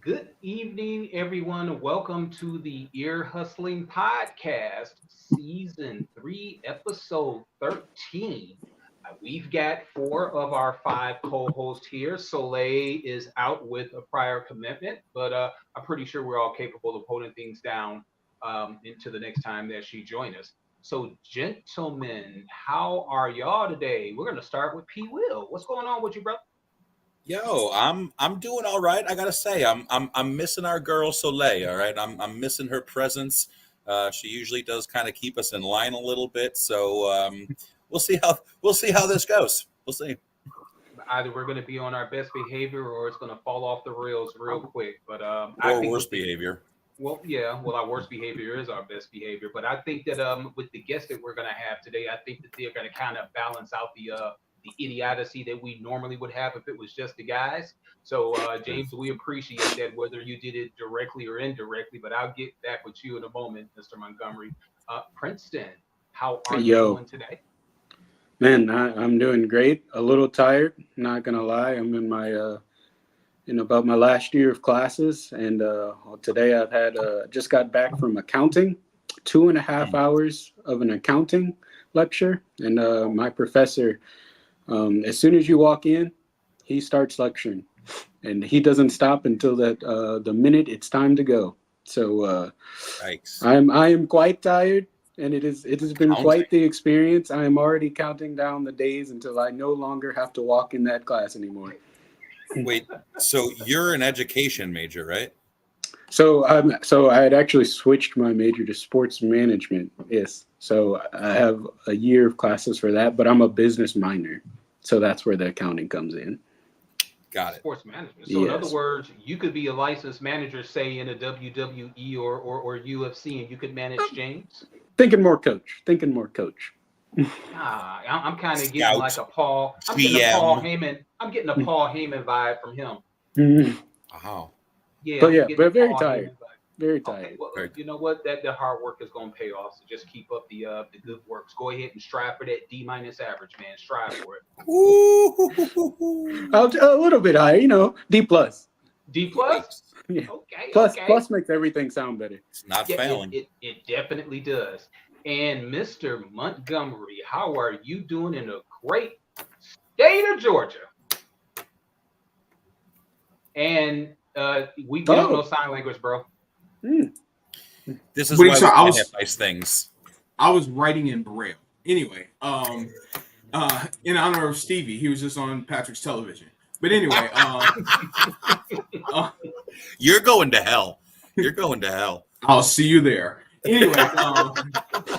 Good evening, everyone. Welcome to the Ear Hustling Podcast, Season 3, Episode 13. We've got four of our five co hosts here. Soleil is out with a prior commitment, but I'm pretty sure we're all capable of holding things down into the next time that she joins us. So, gentlemen, how are y'all today? We're going to start with P. Will. What's going on with you, brother? Yo, I'm doing all right. I gotta say, I'm missing our girl Soleil. All right, I'm missing her presence. She usually does kind of keep us in line a little bit. So we'll see how this goes. We'll see. Either we're going to be on our best behavior or it's going to fall off the rails real quick. But I Or think worse with the behavior. well, our worst behavior is our best behavior. But I think that with the guests that we're going to have today, I think that they're going to kind of balance out the idiocy that we normally would have if it was just the guys. So James, we appreciate that whether you did it directly or indirectly. But I'll get back with you in a moment, Mr. Montgomery. Princeton, how are you Yo, doing today? man, I'm doing great. A little tired, not gonna lie. I'm in my in about my last year of classes, and today I've had just got back from accounting, 2.5 hours of an accounting lecture, and my professor, as soon as you walk in, he starts lecturing, and he doesn't stop until that the minute it's time to go. So Yikes! I am quite tired, and it has been Counting. quite the experience. I am already counting down the days until I no longer have to walk in that class anymore. Wait, so you're an education major, right? So I had actually switched my major to sports management. Yes, so I have a year of classes for that, but I'm a business minor, so that's where the accounting comes in. Got it. Sports management. So in other Yes, words, you could be a licensed manager, say in a WWE or UFC, and you could manage James. thinking more coach. I'm kind of getting like Scout, a Paul. I'm getting a Paul GM. Heyman. I'm getting a Paul Heyman vibe from him. Wow. Yeah, But I'm yeah, getting a but very Paul tired, Heyman vibe. very Okay, tired. well, Very you know what? That the hard work is going to pay off. So just keep up the good works. Go ahead and strive for that D minus average, man. Strive for it. Ooh. A little bit higher, D plus. D plus. Yikes! Yeah, Okay, plus okay. plus makes everything sound better. It's not Yeah, it, failing. it it definitely does. And Mr. Montgomery, how are you doing in the great state of Georgia? And we don't know Oh, sign language, bro. mm. This is What are you why we talking? can't have nice things. I was writing in Braille. Anyway, in honor of Stevie, he was just on Patrick's television. But anyway, uh, You're going to hell. You're going to hell. I'll see you there. Anyway,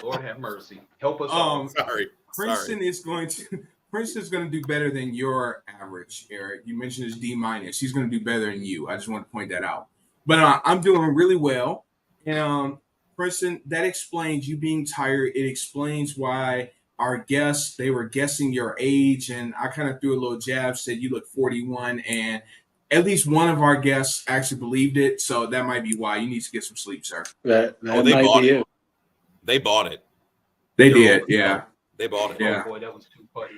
Lord have mercy. Help us all. um, Sorry. Princeton is going to Princeton's going to do better than your average, Eric. You mentioned his D minus. He's going to do better than you. I just want to point that out. But I'm doing really well, and Princeton, that explains you being tired. It explains why our guests they were guessing your age, and I kind of threw a little jab, said you look 41, and at least one of our guests actually believed it. So that might be why you need to get some sleep, sir. that Oh, that they might bought be it. it. They bought it. They You're did, overselling. yeah, They bought it. Oh yeah. boy, that was too funny.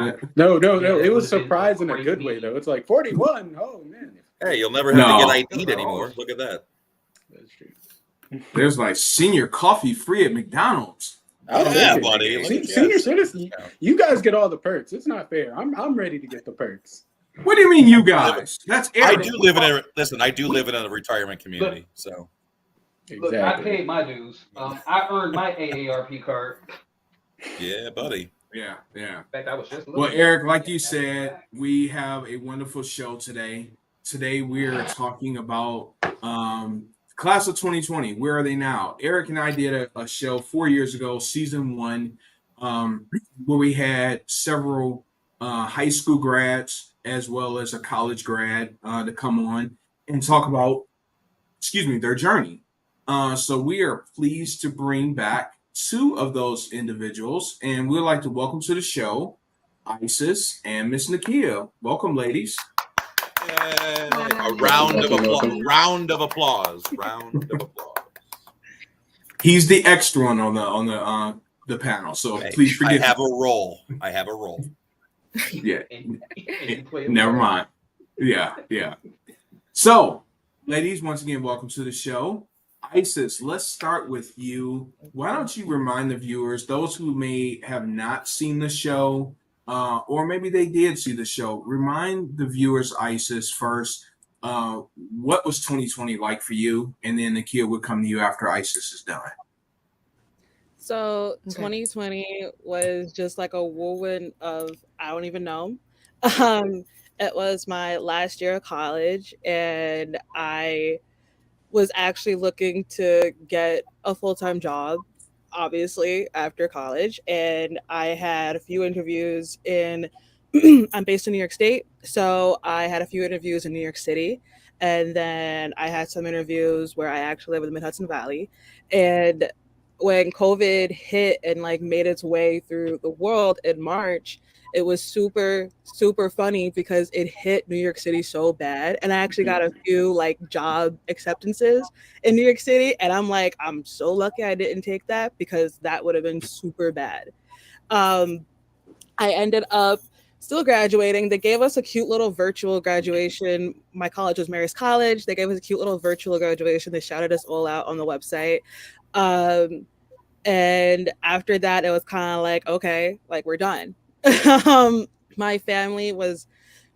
Yeah. No, no, Yeah, no. that It would was have been a surprise in a great good way meeting. though. It's like 41. Oh man, Hey, you'll never have to get No, ID'd Oh, anymore. Look at that. that's true. there's like senior coffee free at McDonald's. Oh, Yeah, hey, buddy. Look at senior yes. citizen. You guys get all the perks. It's not fair. I'm ready to get the perks. What do you mean, you Live- guys? That's I Eric. do live in a listen. I do we live in a retirement community, so look. I Exactly. paid my dues. I earned my AARP card. yeah, buddy. Yeah, yeah. In fact, I was just Well, looking at Eric, it. like you Matter of said, fact. we have a wonderful show today. Today we're talking about class of 2020. Where are they now? Eric and I did a show 4 years ago, season one, um, where we had several high school grads as well as a college grad to come on and talk about, excuse me, their journey. So we are pleased to bring back two of those individuals, and we'd like to welcome to the show Isis and Miss Nakia. Welcome, ladies. Yay. A Welcome, round of welcome, applause. welcome. Round of applause. Round of applause. He's the extra one on the panel, so Hey, please I forgive me. have a role. I have a role. Yeah, And you play it never well. mind. Yeah, yeah. So Ladies, once again, welcome to the show. Isis, let's start with you. Why don't you remind the viewers, those who may have not seen the show, or maybe they did see the show, remind the viewers, Isis, first, what was 2020 like for you? And then Nakia would come to you after Isis is done. So Okay. 2020 was just like a whirlwind of I don't even know. Um, it was my last year of college, and I was actually looking to get a full time job, obviously, after college. And I had a few interviews in, I'm based in New York State. So I had a few interviews in New York City. And then I had some interviews where I actually live in the Mid Hudson Valley. And when COVID hit and like made its way through the world in March, it was super, super funny because it hit New York City so bad. And I actually got a few like job acceptances in New York City. And I'm like, I'm so lucky I didn't take that because that would have been super bad. Um, I ended up still graduating. They gave us a cute little virtual graduation. My college was Mary's College. They gave us a cute little virtual graduation. They shouted us all out on the website. Um, and after that, it was kind of like, okay, like we're done. My family was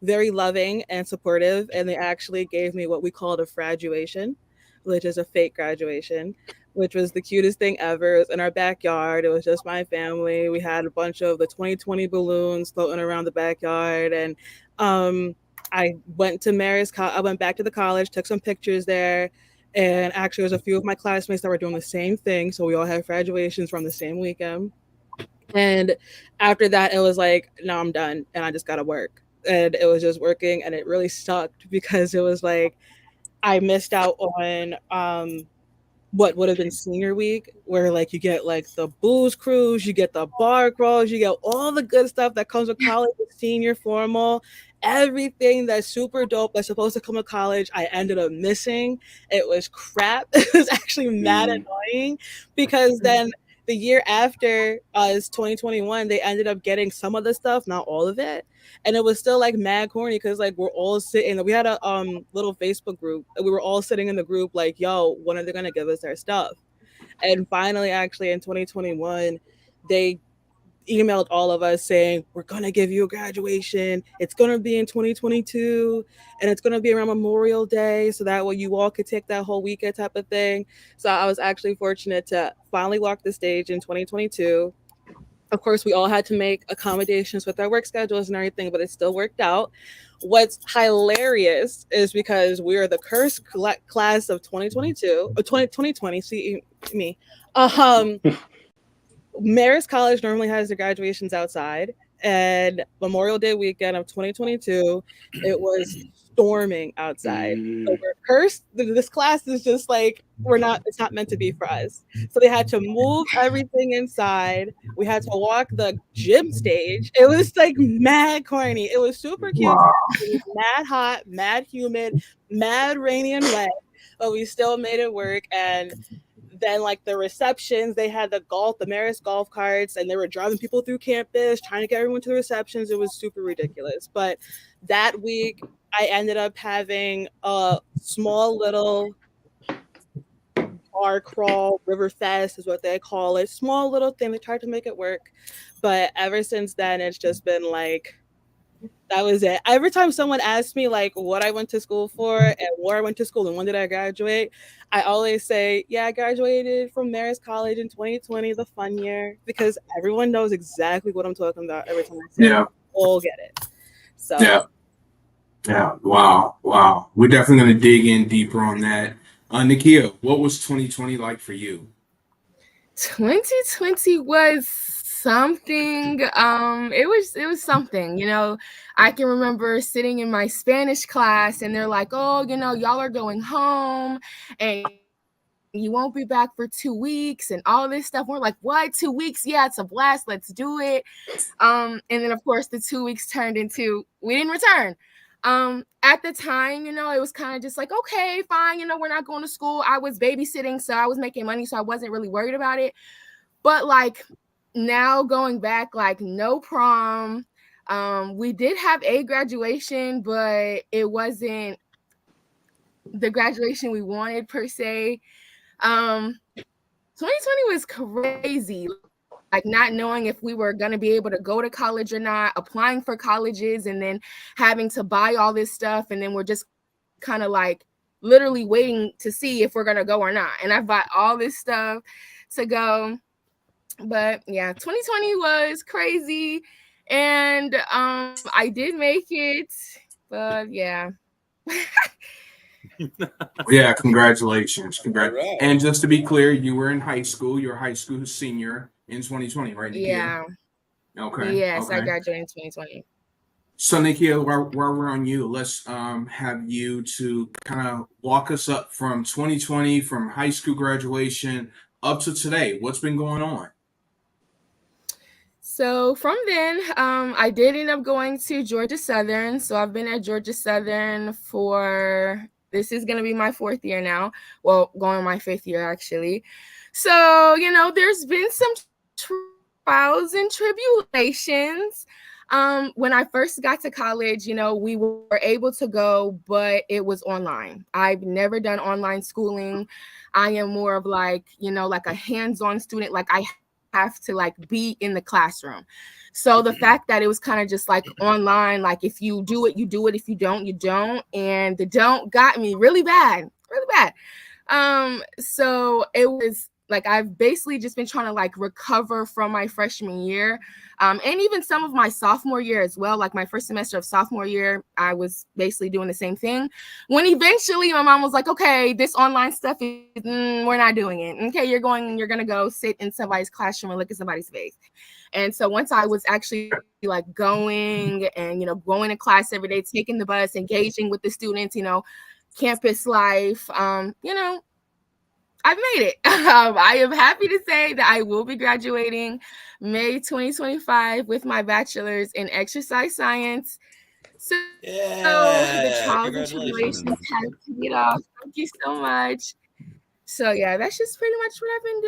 very loving and supportive, and they actually gave me what we called a graduation, which is a fake graduation, which was the cutest thing ever. It was in our backyard. It was just my family. We had a bunch of the 2020 balloons floating around the backyard, and um, I went back to the college, took some pictures there, and actually, there's a few of my classmates that were doing the same thing. So we all had graduations from the same weekend. And after that, it was like, no, I'm done. And I just got to work. And it was just working. And it really sucked because it was like, I missed out on what would have been senior week, where like you get like the booze cruise, you get the bar crawls, you get all the good stuff that comes with college, senior formal, everything that's super dope that's supposed to come with college. I ended up missing. It was crap. It was actually mad annoying because then the year after us 2021 they ended up getting some of the stuff, not all of it, and it was still like mad corny because like we're all sitting, we had a little Facebook group, and we were all sitting in the group like, yo, when are they gonna give us our stuff? And finally, actually in 2021, they emailed all of us saying, we're gonna give you a graduation, it's gonna be in 2022, and it's gonna be around Memorial Day, so that way you all could take that whole weekend type of thing. So I was actually fortunate to finally walk the stage in 2022. Of course, we all had to make accommodations with our work schedules and everything, but it still worked out. What's hilarious is because we are the cursed class of 2022 or 2020. See me. Um, Marist College normally has their graduations outside, and Memorial Day weekend of 2022, it was storming outside. So we're cursed. This class is just like, it's not meant to be for us. So they had to move everything inside. We had to walk the gym stage. It was like mad corny. It was super cute. Wow. It was mad hot, mad humid, mad rainy and wet, but we still made it work. And then like the receptions, they had the Marist golf carts, and they were driving people through campus trying to get everyone to the receptions. It was super ridiculous. But that week I ended up having a small little bar crawl, river fest is what they call it, small little thing. They tried to make it work, but ever since then it's just been like, that was it. Every time someone asks me like what I went to school for and where I went to school and when did I graduate, I always say, yeah, I graduated from Marist College in 2020, the fun year, because everyone knows exactly what I'm talking about every time I say Yeah. it. All get it. So Yeah. Yeah. Wow. Wow. We're definitely going to dig in deeper on that. Nakia, what was 2020 like for you? 2020 was something. It was something. I can remember sitting in my Spanish class, and they're like, "Oh, y'all are going home, and you won't be back for 2 weeks, and all this stuff." We're like, "What? 2 weeks? Yeah, it's a blast. Let's do it." And then of course the 2 weeks turned into we didn't return. At the time, it was kind of just like, okay, fine, we're not going to school. I was babysitting, so I was making money, so I wasn't really worried about it. But like now going back, like no prom. We did have a graduation, but it wasn't the graduation we wanted per se. 2020 was crazy. Like not knowing if we were going to be able to go to college or not, applying for colleges and then having to buy all this stuff. And then we're just kind of like literally waiting to see if we're going to go or not. And I bought all this stuff to go. But yeah, 2020 was crazy. And I did make it. But yeah. Yeah, congratulations. Right. And just to be clear, you were in high school. You're a high school senior in 2020, right, Nikia? Yeah. Okay. Yes, Okay. I graduated in 2020. So, Nikia, while we're on you, let's have you to kind of walk us up from 2020, from high school graduation up to today. What's been going on? So from then, I did end up going to Georgia Southern. So I've been at Georgia Southern for, this is going to be my 4th year now. Well, going my 5th year actually. So, there's been some trials and tribulations. When I first got to college, we were able to go, but it was online. I've never done online schooling. I am more of like, like a hands-on student. Like I have to like be in the classroom. So the fact that it was kind of just like online, like if you do it, you do it. If you don't, you don't. And the don't got me really bad, really bad. So it was like I've basically just been trying to like recover from my freshman year. And even some of my sophomore year as well, like my first semester of sophomore year, I was basically doing the same thing. When eventually my mom was like, okay, this online stuff, we're not doing it. Okay, you're going to go sit in somebody's classroom and look at somebody's face. And so once I was actually like going and, going to class every day, taking the bus, engaging with the students, campus life, I've made it. I am happy to say that I will be graduating May 2025 with my bachelor's in exercise science. So the trials and tribulations have paid off. Thank you so much. So yeah, that's just pretty much what I've been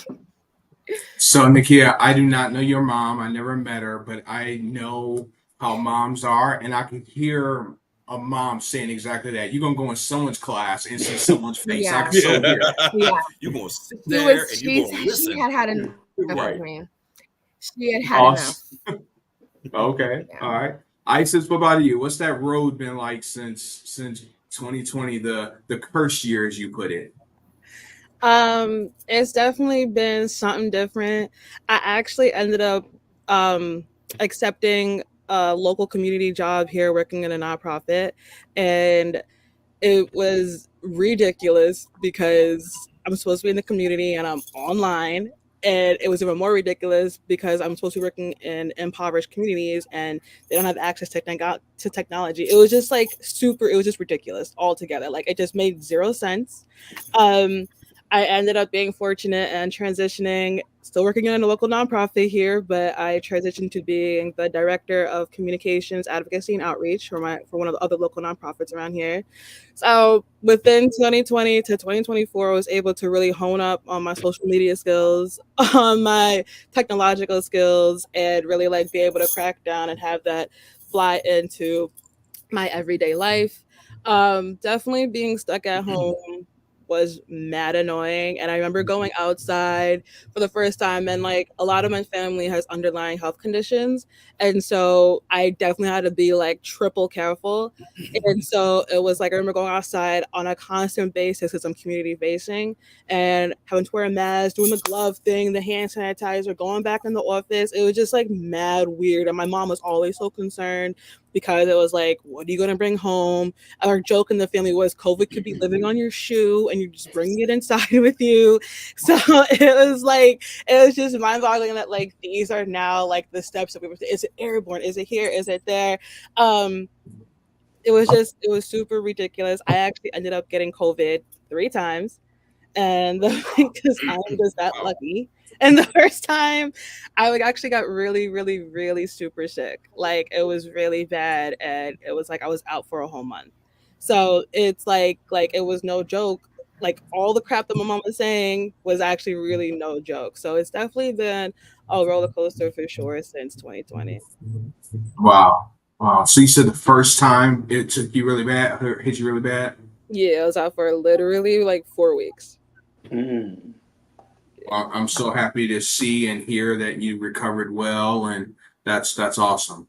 doing. So, Nikia, I do not know your mom. I never met her, but I know how moms are, and I can hear a mom saying exactly that. You're gonna go in someone's class and see someone's face. I Yeah. can so hear. Yeah. You're gonna sit there and you're gonna listen. She had enough Right. of me. She had Awesome. enough. Okay. Yeah. All right. Isis, what about you? What's that road been like since 2020, the curse year, as you put it? It's definitely been something different. I actually ended up accepting a local community job here working in a nonprofit, and it was ridiculous because I'm supposed to be in the community and I'm online. And it was even more ridiculous because I'm supposed to be working in impoverished communities and they don't have access to technology. It was just like it was just ridiculous altogether. Like it just made zero sense. I ended up being fortunate and transitioning, still working in a local nonprofit here, but I transitioned to being the director of communications, advocacy, and outreach for one of the other local nonprofits around here. So within 2020 to 2024, I was able to really hone up on my social media skills, on my technological skills, and really like be able to crack down and have that fly into my everyday life. Definitely being stuck at home was mad annoying. And I remember going outside for the first time, and like a lot of my family has underlying health conditions. And so I definitely had to be like triple careful. And so it was like I remember going outside on a constant basis because I'm community facing and having to wear a mask, doing the glove thing, the hand sanitizer, going back in the office. It was just like mad weird. And my mom was always so concerned because it was like, what are you going to bring home? Our joke in the family was COVID could be living on your shoe and you're just bringing it inside with you. So it was just mind boggling that like these are now like the steps that we were, is it airborne? Is it here? Is it there? It was super ridiculous. I actually ended up getting COVID 3 times. And because I'm just that lucky. And the first time I actually got really, really, really super sick. Like it was really bad. And it was like I was out for a whole month. So it's like it was no joke. Like all the crap that my mom was saying was actually really no joke. So it's definitely been a roller coaster for sure since 2020. Wow. Wow. So you said the first time it took you really bad, hit you really bad? Yeah, I was out for literally like 4 weeks. Mm. I'm so happy to see and hear that you recovered well, and that's awesome.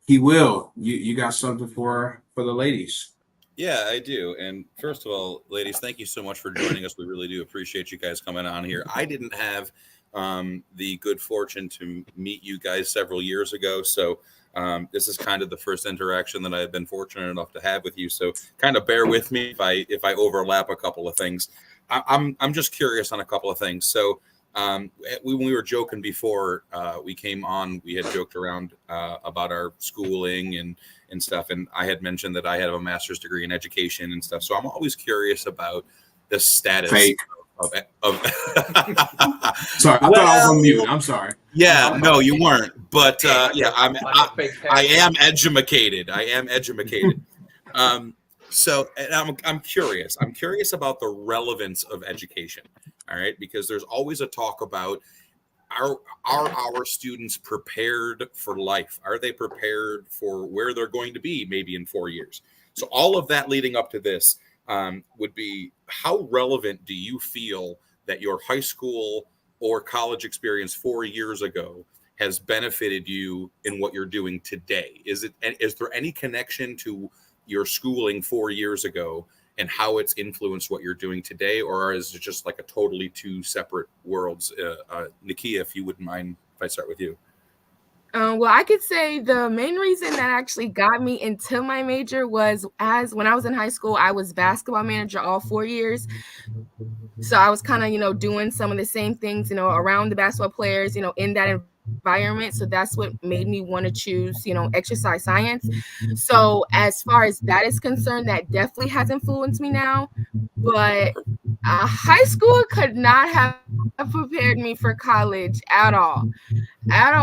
He will. You got something for the ladies? Yeah, I do. And first of all, ladies, thank you so much for joining us. We really do appreciate you guys coming on here. I didn't have the good fortune to meet you guys several years ago, so this is kind of the first interaction that I've been fortunate enough to have with you. So kind of bear with me if I overlap a couple of things. I'm just curious on a couple of things. So when we were joking before we came on, we had joked around about our schooling and stuff. And I had mentioned that I have a master's degree in education and stuff. So I'm always curious about the status Fake. of Sorry, I thought I was on mute. I'm sorry. Yeah, no, you weren't. But yeah, Fake I passport. am edumacated. I am edumacated. So and I'm curious. I'm curious about the relevance of education. All right, because there's always a talk about are our students prepared for life? Are they prepared for where they're going to be maybe in 4 years? So all of that leading up to this would be, how relevant do you feel that your high school or college experience 4 years ago has benefited you in what you're doing today? Is there any connection to your schooling 4 years ago and how it's influenced what you're doing today, or is it just like a totally two separate worlds? Nakia, if you wouldn't mind if I start with you. Well, I could say the main reason that actually got me into my major was as when I was in high school, I was basketball manager all 4 years. So I was kind of, doing some of the same things, around the basketball players, in that environment. So that's what made me want to choose, exercise science. So as far as that is concerned, that definitely has influenced me now. But high school could not have prepared me for college at all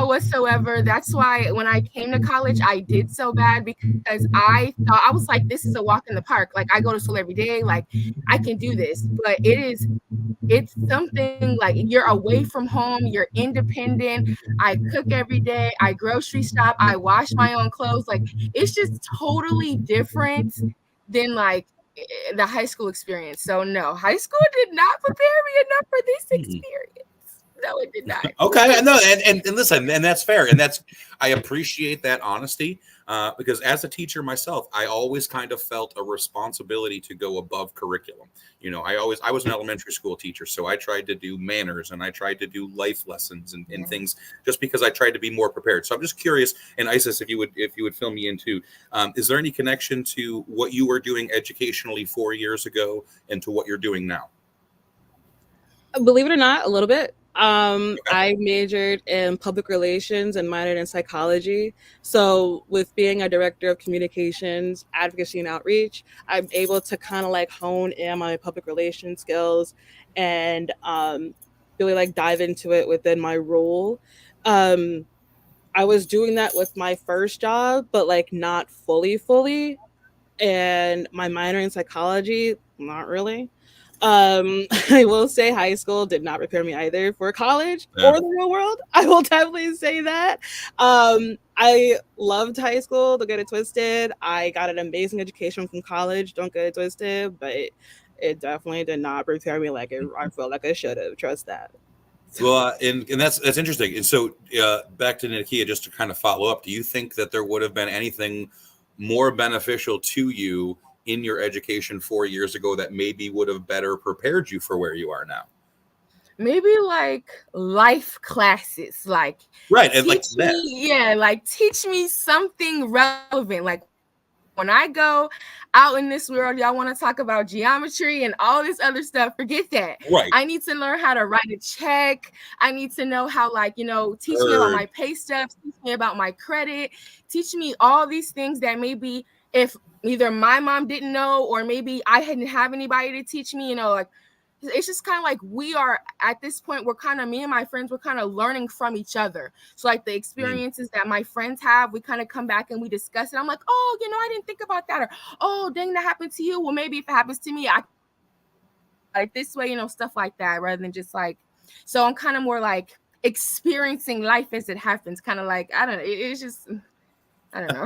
whatsoever. That's why when I came to college, I did so bad because I thought, I was like, this is a walk in the park. Like, I go to school every day. Like, I can do this. But it's something like you're away from home, you're independent. I cook every day, I grocery shop, I wash my own clothes. Like, it's just totally different than like the high school experience. So no, high school did not prepare me enough for this experience. No, it did not. Okay, no, and listen, and that's fair, and I appreciate that honesty because as a teacher myself, I always kind of felt a responsibility to go above curriculum. I was an elementary school teacher, so I tried to do manners and I tried to do life lessons and things just because I tried to be more prepared. So I'm just curious, and Isis, if you would fill me in too, is there any connection to what you were doing educationally 4 years ago and to what you're doing now? Believe it or not, a little bit. I majored in public relations and minored in psychology. So with being a director of communications, advocacy, and outreach, I'm able to kind of like hone in my public relations skills and really like dive into it within my role. Um, I was doing that with my first job, but like not fully. And my minor in psychology, not really. I will say high school did not prepare me either for college Yeah. or the real world. I will definitely say that. I loved high school. Don't get it twisted. I got an amazing education from college. Don't get it twisted. But it definitely did not prepare me like I felt like I should have. Trust that. Well, and that's interesting. And so back to Nakia, just to kind of follow up, do you think that there would have been anything more beneficial to you in your education 4 years ago that maybe would have better prepared you for where you are now? Maybe like life classes, like right, and like teach that. me, yeah, like teach me something relevant. Like when I go out in this world, y'all want to talk about geometry and all this other stuff, forget that. Right. I need to learn how to write a check. I need to know how, like, teach me about my pay stubs, teach me about my credit, teach me all these things that maybe if either my mom didn't know or maybe I didn't have anybody to teach me, like it's just kind of like we are at this point, we're kind of, me and my friends, we're kind of learning from each other. So like the experiences that my friends have, we kind of come back and we discuss it. I'm like, oh, I didn't think about that. Or, oh, dang, that happened to you. Well, maybe if it happens to me, I like this way, stuff like that, rather than just like, so I'm kind of more like experiencing life as it happens. Kind of like, I don't know. It's just, I don't know.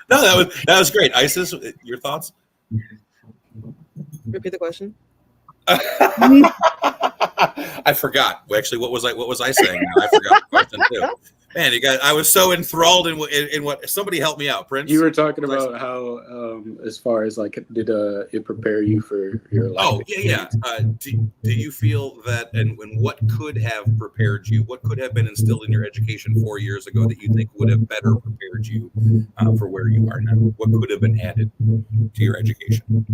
No, that was great. Isis, your thoughts? Repeat the question. I forgot. Actually, what was I saying now? I forgot the question too. Man, you guys, I was so enthralled in what somebody help me out, Prince. You were talking What was I about how, as far as like, did it prepare you for your life Oh, yeah. Do you feel that, and what could have prepared you? What could have been instilled in your education 4 years ago that you think would have better prepared you for where you are now? What could have been added to your education,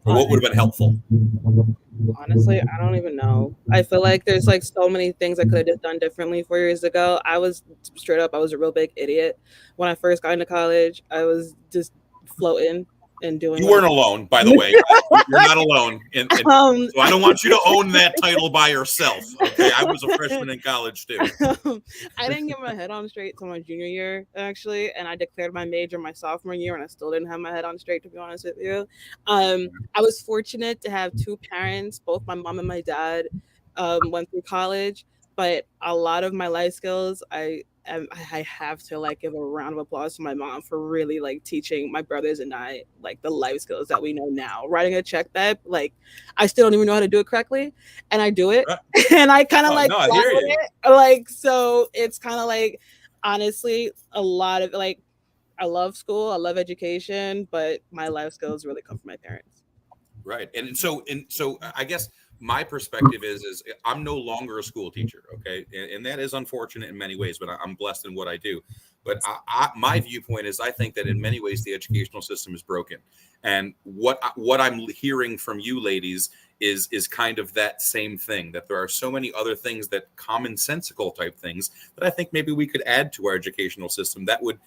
or what would have been helpful? Honestly, I don't even know. I feel like there's like so many things I could have just done differently 4 years ago. I was straight up, I was a real big idiot. When I first got into college, I was just floating and doing You whatever. weren't alone, by the way. You're not alone, and Um, so I don't want you to own that title by yourself. Okay, I was a freshman in college too. I didn't get my head on straight till my junior year, actually, and I declared my major my sophomore year, and I still didn't have my head on straight, to be honest with you. I was fortunate to have two parents, both my mom and my dad, went through college, but a lot of my life skills, I have to like give a round of applause to my mom for really like teaching my brothers and I like the life skills that we know now. Writing a check babe, like I still don't even know how to do it correctly, and I do it, Right. and I kind of Oh like no, I fly hear with you. it. Like so, it's kind of like honestly a lot of like I love school, I love education, but my life skills really come from my parents. Right. And so I guess my perspective is I'm no longer a school teacher. Okay. And that is unfortunate in many ways, but I'm blessed in what I do. But my viewpoint is I think that in many ways the educational system is broken. And what I'm hearing from you ladies is kind of that same thing, that there are so many other things, that commonsensical type things, that I think maybe we could add to our educational system that would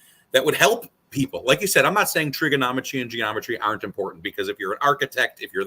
help people. Like you said, I'm not saying trigonometry and geometry aren't important, because if you're an architect, if you're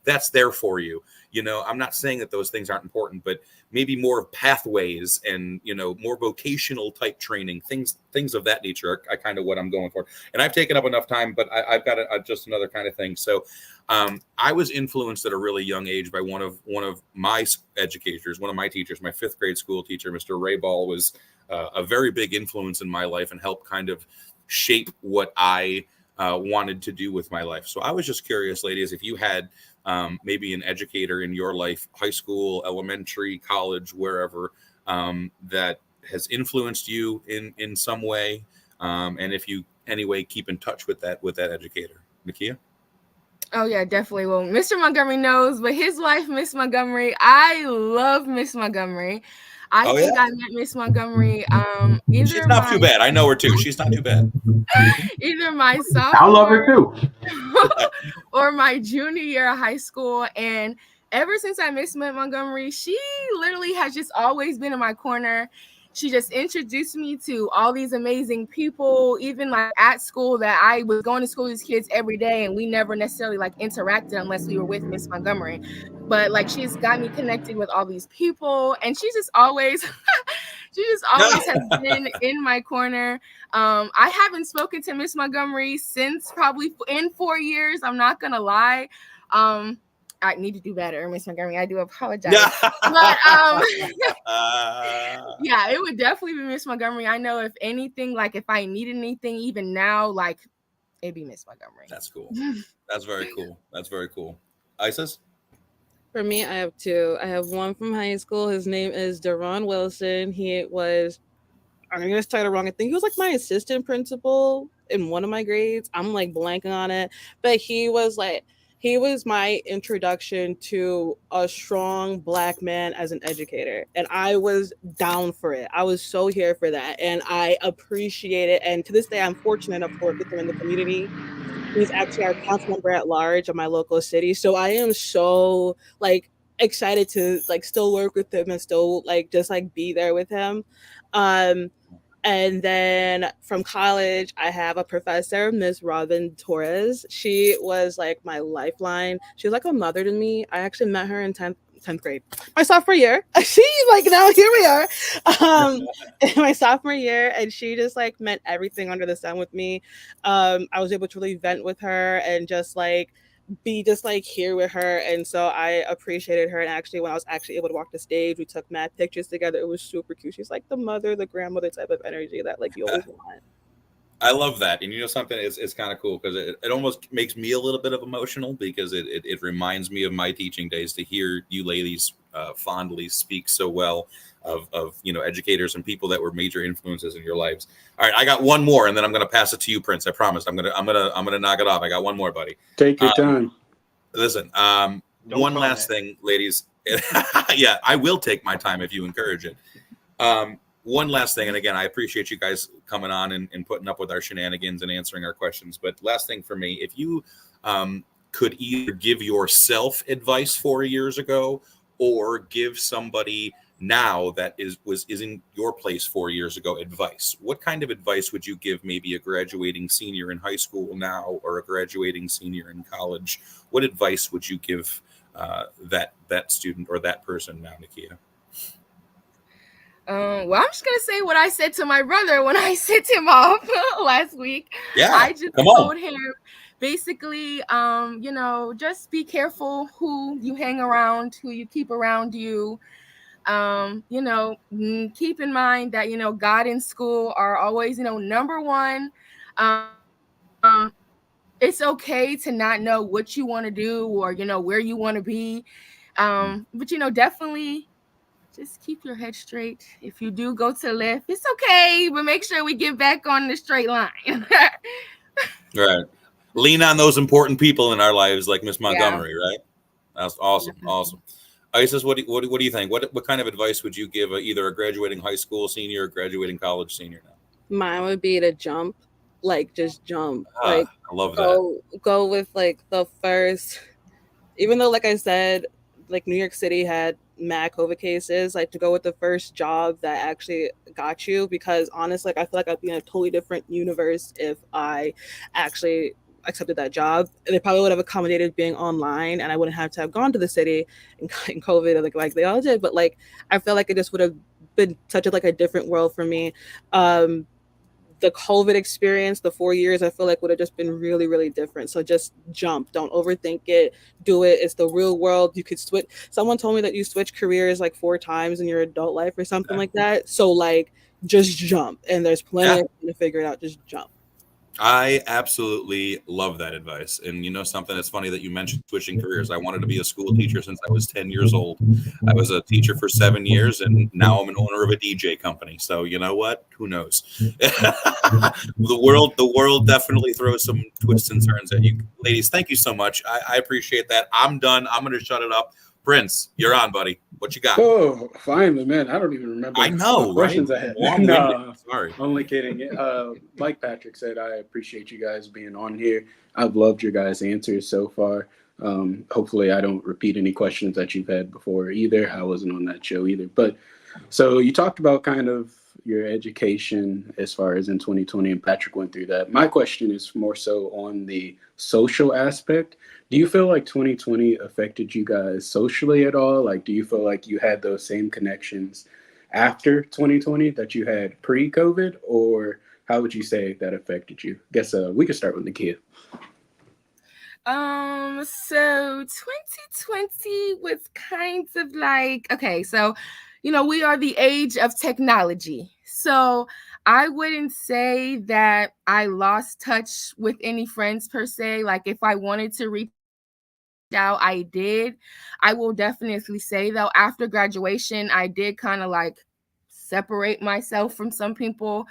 that's there for you. I'm not saying that those things aren't important, but maybe more of pathways and, more vocational type training, things of that nature are kind of what I'm going for. And I've taken up enough time, but I've got just another kind of thing. So I was influenced at a really young age by one of my educators, one of my teachers, my fifth grade school teacher, Mr. Ray Ball, was a very big influence in my life and helped kind of shape what I wanted to do with my life. So I was just curious, ladies, if you had maybe an educator in your life, high school, elementary, college, wherever, that has influenced you in some way, and if you anyway keep in touch with that educator. Nakia? Oh yeah, definitely. Well, Mr. Montgomery knows, but his wife, Miss Montgomery, I love Miss Montgomery. I Oh, think yeah? I met Miss Montgomery She's not too bad. I know her too. She's not too bad. either my I love sophomore her too. or my junior year of high school. And ever since I met Montgomery, she literally has just always been in my corner. She just introduced me to all these amazing people, even like at school, that I was going to school with these kids every day, and we never necessarily like interacted unless we were with Miss Montgomery. But like she's got me connected with all these people, and she just always has been in my corner. I haven't spoken to Miss Montgomery since probably in 4 years. I'm not gonna lie. I need to do better, Miss Montgomery. I do apologize. But yeah, it would definitely be Miss Montgomery. I know if anything, like if I needed anything, even now, like it'd be Miss Montgomery. That's cool. That's very cool. That's very cool. Isis? For me, I have two. I have one from high school. His name is Deron Wilson. He was, I'm gonna start it wrong. I think he was like my assistant principal in one of my grades. I'm like blanking on it, but he was my introduction to a strong black man as an educator, and I was down for it. I was so here for that, and I appreciate it. And to this day, I'm fortunate enough to work with him in the community. He's actually our council member at large of my local city. So I am so like excited to like still work with him and still like just like be there with him. Um and then from college, I have a professor, Miss Robin Torres. She was like my lifeline. She was like a mother to me. I actually met her in 10th grade, my sophomore year. She like now here we are, in my sophomore year, and she just like meant everything under the sun with me. I was able to really vent with her and just like be just like here with her, and so I appreciated her. And actually, when I was actually able to walk the stage, we took mad pictures together. It was super cute. She's like the mother, the grandmother type of energy that like you always want. I love that. And you know something, it's kind of cool because it almost makes me a little bit of emotional because it reminds me of my teaching days to hear you ladies fondly speak so well of educators and people that were major influences in your lives. All right, I got one more, and then I'm going to pass it to you, Prince. I promise. I'm gonna knock it off. I got one more, buddy. Take your time. Listen, Don't one comment. last thing, ladies. Yeah, I will take my time if you encourage it. One last thing, and again, I appreciate you guys coming on and putting up with our shenanigans and answering our questions. But last thing for me, if you could either give yourself advice 4 years ago or give somebody now that is in your place 4 years ago advice, what kind of advice would you give maybe a graduating senior in high school now or a graduating senior in college? What advice would you give that student or that person now, Nakia? Well, I'm just gonna say what I said to my brother when I sent him off last week. Yeah, I just come on. told him basically, just be careful who you hang around, who you keep around you. Keep in mind that God and school are always number one. It's okay to not know what you want to do or where you want to be, but definitely just keep your head straight. If you do go to the left, it's okay, but make sure we get back on the straight line. Right. Lean on those important people in our lives, like Miss Montgomery, Yeah. Right? That's awesome. Definitely. Awesome. Isis, what do you think? What kind of advice would you give either a graduating high school senior or graduating college senior now? Mine would be to jump, like just jump, I love that. go with like the first. Even though, like I said, like New York City had mad COVID cases, like to go with the first job that actually got you, because honestly, like, I feel like I'd be in a totally different universe if I actually accepted that job. They probably would have accommodated being online, and I wouldn't have to have gone to the city in COVID like they all did. But like, I feel like it just would have been such a different world for me. The COVID experience, the 4 years, I feel like would have just been really, really different. So just jump. Don't overthink it. Do it. It's the real world. You could switch. Someone told me that you switch careers like 4 times in your adult life or something like that. So like, just jump. And there's plenty of time to figure it out. Just jump. I absolutely love that advice. And you know something, it's funny that you mentioned switching careers. I wanted to be a school teacher since I was 10 years old. I was a teacher for 7 years, and now I'm an owner of a DJ company. So you know what? Who knows? The world definitely throws some twists and turns at you. Ladies, thank you so much. I appreciate that. I'm done. I'm going to shut it up. Prince, you're on, buddy. What you got? Oh, finally, man. I don't even remember. I know, the questions right? I had. Long-winded. No, Sorry. only kidding. Like Patrick said, I appreciate you guys being on here. I've loved your guys' answers so far. Hopefully, I don't repeat any questions that you've had before either. I wasn't on that show either. But so you talked about kind of your education as far as in 2020, and Patrick went through that. My question is more so on the social aspect. Do you feel like 2020 affected you guys socially at all? Like, do you feel like you had those same connections after 2020 that you had pre-COVID, or how would you say that affected you? Guess we could start with Nakia. So 2020 was kind of like, okay, so we are the age of technology. So I wouldn't say that I lost touch with any friends per se. Like if I wanted to reach out, I did. I will definitely say though, after graduation, I did kind of like separate myself from some people.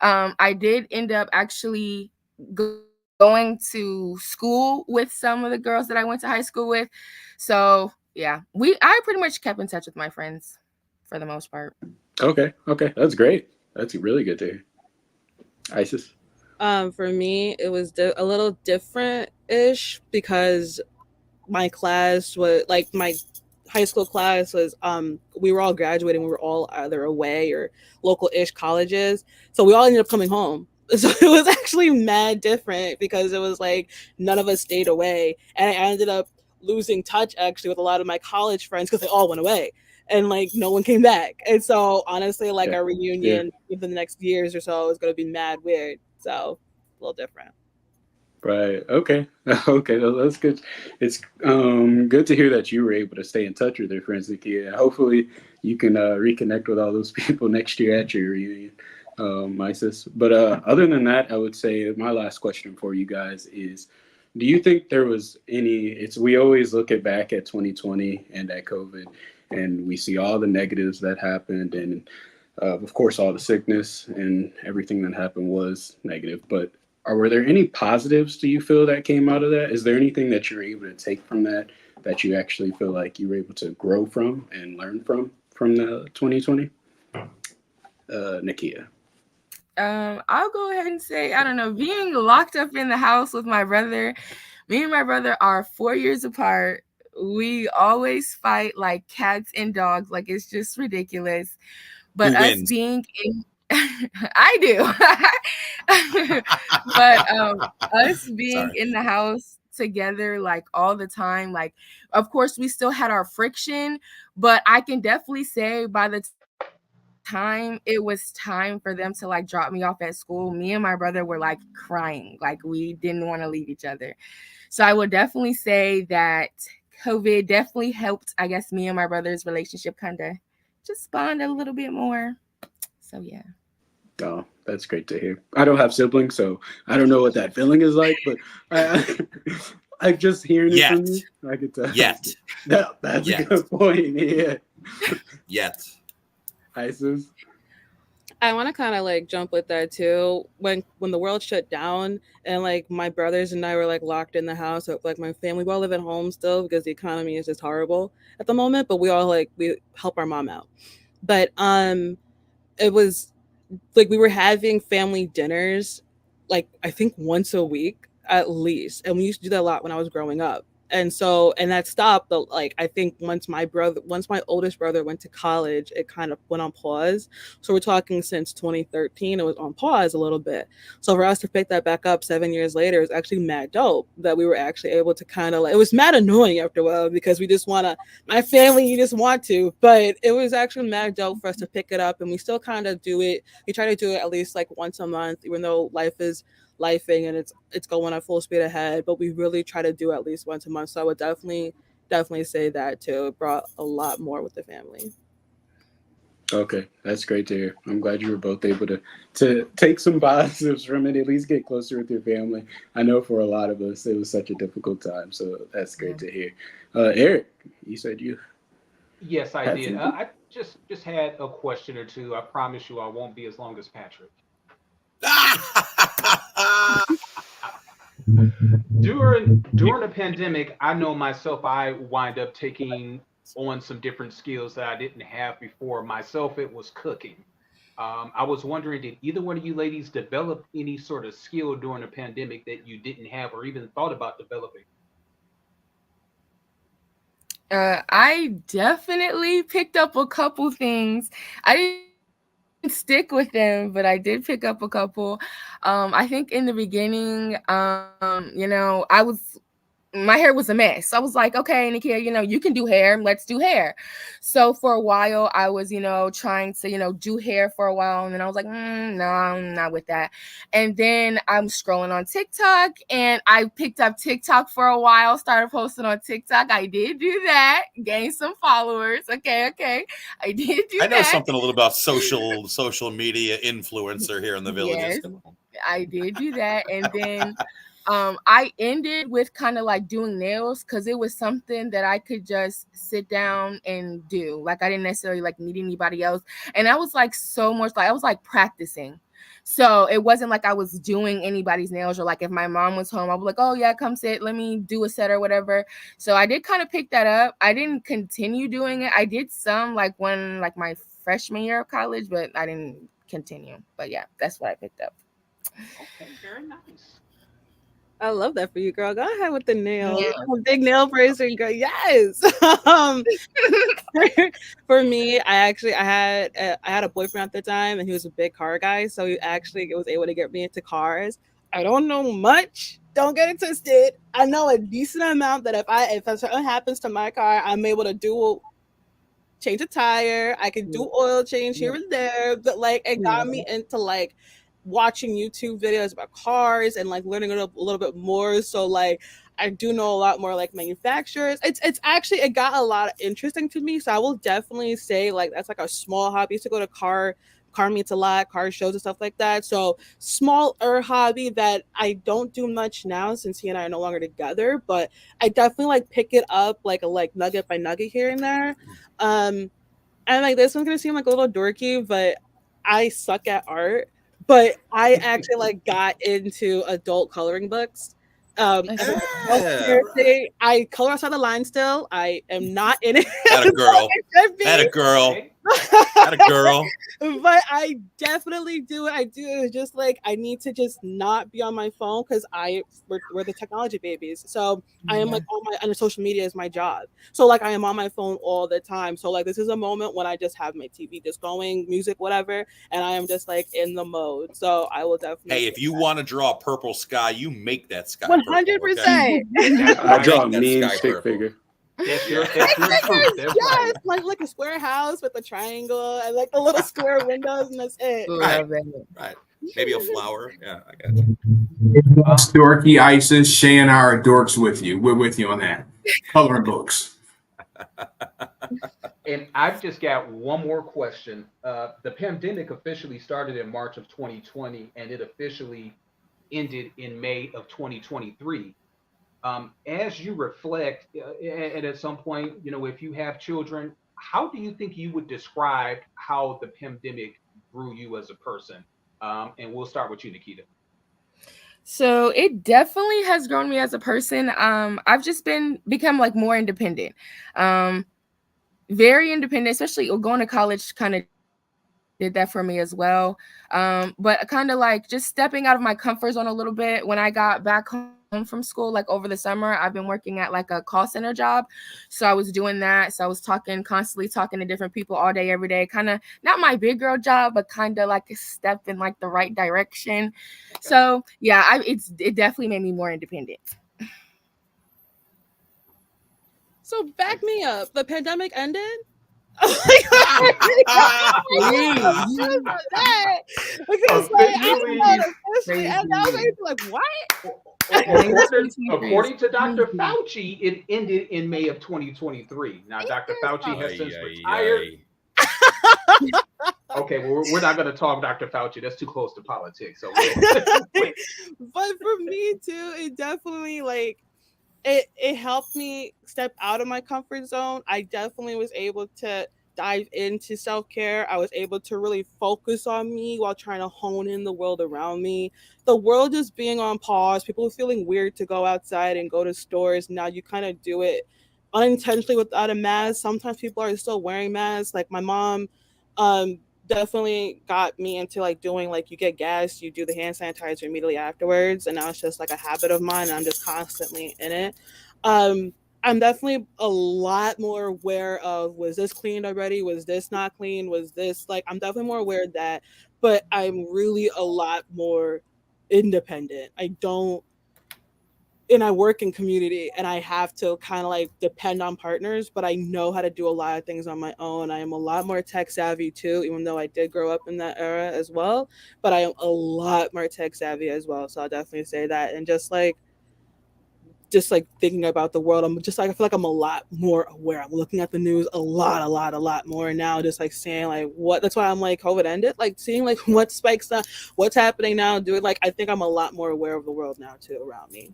I did end up actually going to school with some of the girls that I went to high school with. So yeah, I pretty much kept in touch with my friends for the most part. Okay, that's great. That's really good to hear. Isis? For me, it was a little different-ish because my class was like my high school class was we were all graduating. We were all either away or local-ish colleges, so we all ended up coming home. So it was actually mad different because it was like none of us stayed away, and I ended up losing touch actually with a lot of my college friends because they all went away and like no one came back. And so honestly, like our reunion within the next years or so is going to be mad weird. So a little different. Right. Okay. That's good. It's good to hear that you were able to stay in touch with your friends, Nakia. Hopefully, you can reconnect with all those people next year at your reunion. Isis. But other than that, I would say my last question for you guys is: do you think there was any? It's we always look at back at 2020 and at COVID, and we see all the negatives that happened, and of course, all the sickness and everything that happened was negative. But were there any positives do you feel that came out of that? Is there anything that you're able to take from that that you actually feel like you were able to grow from and learn from the 2020? Nakia. I'll go ahead and say, I don't know, being locked up in the house with my brother, me and my brother are 4 years apart. We always fight like cats and dogs. Like, it's just ridiculous. But Who us wins? being in, I do. But us being Sorry. in the house together like all the time, like, of course we still had our friction, but I can definitely say by the time it was time for them to like drop me off at school, me and my brother were like crying, like we didn't want to leave each other. So I would definitely say that COVID definitely helped, I guess, me and my brother's relationship kind of just bond a little bit more. So yeah. Oh, that's great to hear. I don't have siblings, so I don't know what that feeling is like, but I just hearing it Yet. from you, I could tell. Yet. That's a Yet. good point. Yeah. Yet. Isis. I want to kind of like jump with that too. When the world shut down and like my brothers and I were like locked in the house, so, like my family, we all live at home still because the economy is just horrible at the moment. But we all like we help our mom out. But it was like we were having family dinners like I think once a week at least, and we used to do that a lot when I was growing up. And that stopped, but like I think once my oldest brother went to college, it kind of went on pause. So we're talking since 2013, it was on pause a little bit. So for us to pick that back up 7 years later is actually mad dope that we were actually able to kind of like, it was mad annoying after a while because we just want to, my family, you just want to, but it was actually mad dope for us to pick it up, and we still kind of do it. We try to do it at least like once a month, even though life is lifing and it's going at full speed ahead, but we really try to do at least once a month. So I would definitely say that too. It brought a lot more with the family. Okay, that's great to hear. I'm glad you were both able to take some positives from it, at least get closer with your family. I know for a lot of us, it was such a difficult time, so that's great to hear. Eric, you said you Yes, I had did. something. I just had a question or two. I promise you, I won't be as long as Patrick. During the pandemic, I know myself, I wind up taking on some different skills that I didn't have before. Myself, it was cooking. I was wondering, did either one of you ladies develop any sort of skill during the pandemic that you didn't have or even thought about developing? I definitely picked up a couple things. I didn't stick with them, but I did pick up a couple. I think in the beginning, I was my hair was a mess. I was like, okay, Nikia, you can do hair. Let's do hair. So for a while, I was, trying to, do hair for a while. And then I was like, no, I'm not with that. And then I'm scrolling on TikTok and I picked up TikTok for a while, started posting on TikTok. I did do that, gained some followers. Okay. I did do I know that. something a little about social media influencer here in the villages. Yes, I did do that. And then I ended with kind of like doing nails because it was something that I could just sit down and do. Like I didn't necessarily like need anybody else. And I was like so much like I was like practicing. So it wasn't like I was doing anybody's nails, or like if my mom was home, I was like, oh yeah, come sit, let me do a set or whatever. So I did kind of pick that up. I didn't continue doing it. I did some like when like my freshman year of college, but I didn't continue. But yeah, that's what I picked up. Okay, very nice. I love that for you, girl. Go ahead with the nails. Yeah. I'm a big nail person, girl. Yes. um, for me, I had a boyfriend at the time, and he was a big car guy, so he actually was able to get me into cars. I don't know much. Don't get it twisted. I know a decent amount that if something happens to my car, I'm able to do change a tire. I could do oil change here and there, but like it got me into like watching YouTube videos about cars and like learning a little bit more. So like I do know a lot more like manufacturers. It's actually it got a lot of interesting to me. So I will definitely say like that's like a small hobby. I used to go to car meets a lot, car shows and stuff like that. So smaller hobby that I don't do much now since he and I are no longer together, but I definitely like pick it up like nugget by nugget here and there. And like this one's gonna seem like a little dorky, but I suck at art. But I actually like got into adult coloring books. As like a Yeah, self-care right. thing. I color outside the line still. I am not in it. Had a girl. Should be. Had a girl. Okay. Had a girl. But I definitely do it. I do it just like I need to just not be on my phone because we're the technology babies. So I am like on social media is my job. So like I am on my phone all the time. So like this is a moment when I just have my TV just going, music, whatever, and I am just like in the mode. So I will definitely. Hey, if you want to draw a purple sky, you make that sky. 100%. I draw a Make that mean sky stick purple. figure. That's your truth. That's right. Yes, like a square house with a triangle and like the little square windows, and that's it. Love it. Right. Maybe a flower. Yeah, I got you. Dorky Isis, Shay and I are dorks with you. We're with you on that. Coloring books. And I've just got one more question. The pandemic officially started in March of 2020, and it officially ended in May of 2023. As you reflect, and at some point, if you have children, how do you think you would describe how the pandemic grew you as a person? And we'll start with you, Nikita. So it definitely has grown me as a person. I've just become like more independent. Very independent, especially going to college kind of did that for me as well. But kind of like just stepping out of my comfort zone a little bit. When I got back home from school, like over the summer, I've been working at like a call center job. So I was doing that. So I was constantly talking to different people all day, every day. Kind of not my big girl job, but kind of like a step in like the right direction. So yeah, it definitely made me more independent. So back me up. The pandemic ended. Because Officially, and I was like, what? According to Dr. Fauci, it ended in May of 2023. Now, Dr. Fauci has since retired. Okay, well, we're not going to talk Dr. Fauci. That's too close to politics. So, but for me too, it definitely like it helped me step out of my comfort zone. I definitely was able to dive into self-care. I was able to really focus on me while trying to hone in the world around me. The world just being on pause, people feeling weird to go outside and go to stores. Now you kind of do it unintentionally without a mask. Sometimes people are still wearing masks. Like my mom definitely got me into like doing like you get gas, you do the hand sanitizer immediately afterwards, and now it's just like a habit of mine, and I'm just constantly in it. I'm definitely a lot more aware of, was this cleaned already, was this not clean, was this like, I'm definitely more aware of that, but I'm really a lot more independent. And I work in community and I have to kind of like depend on partners, but I know how to do a lot of things on my own. I am a lot more tech savvy too, even though I did grow up in that era as well, but I am a lot more tech savvy as well. So I'll definitely say that. And just like thinking about the world, I'm just like, I feel like I'm a lot more aware. I'm looking at the news a lot more now, just like seeing like what, that's why I'm like COVID ended, like seeing like what spikes up, what's happening now, doing like, I think I'm a lot more aware of the world now too around me.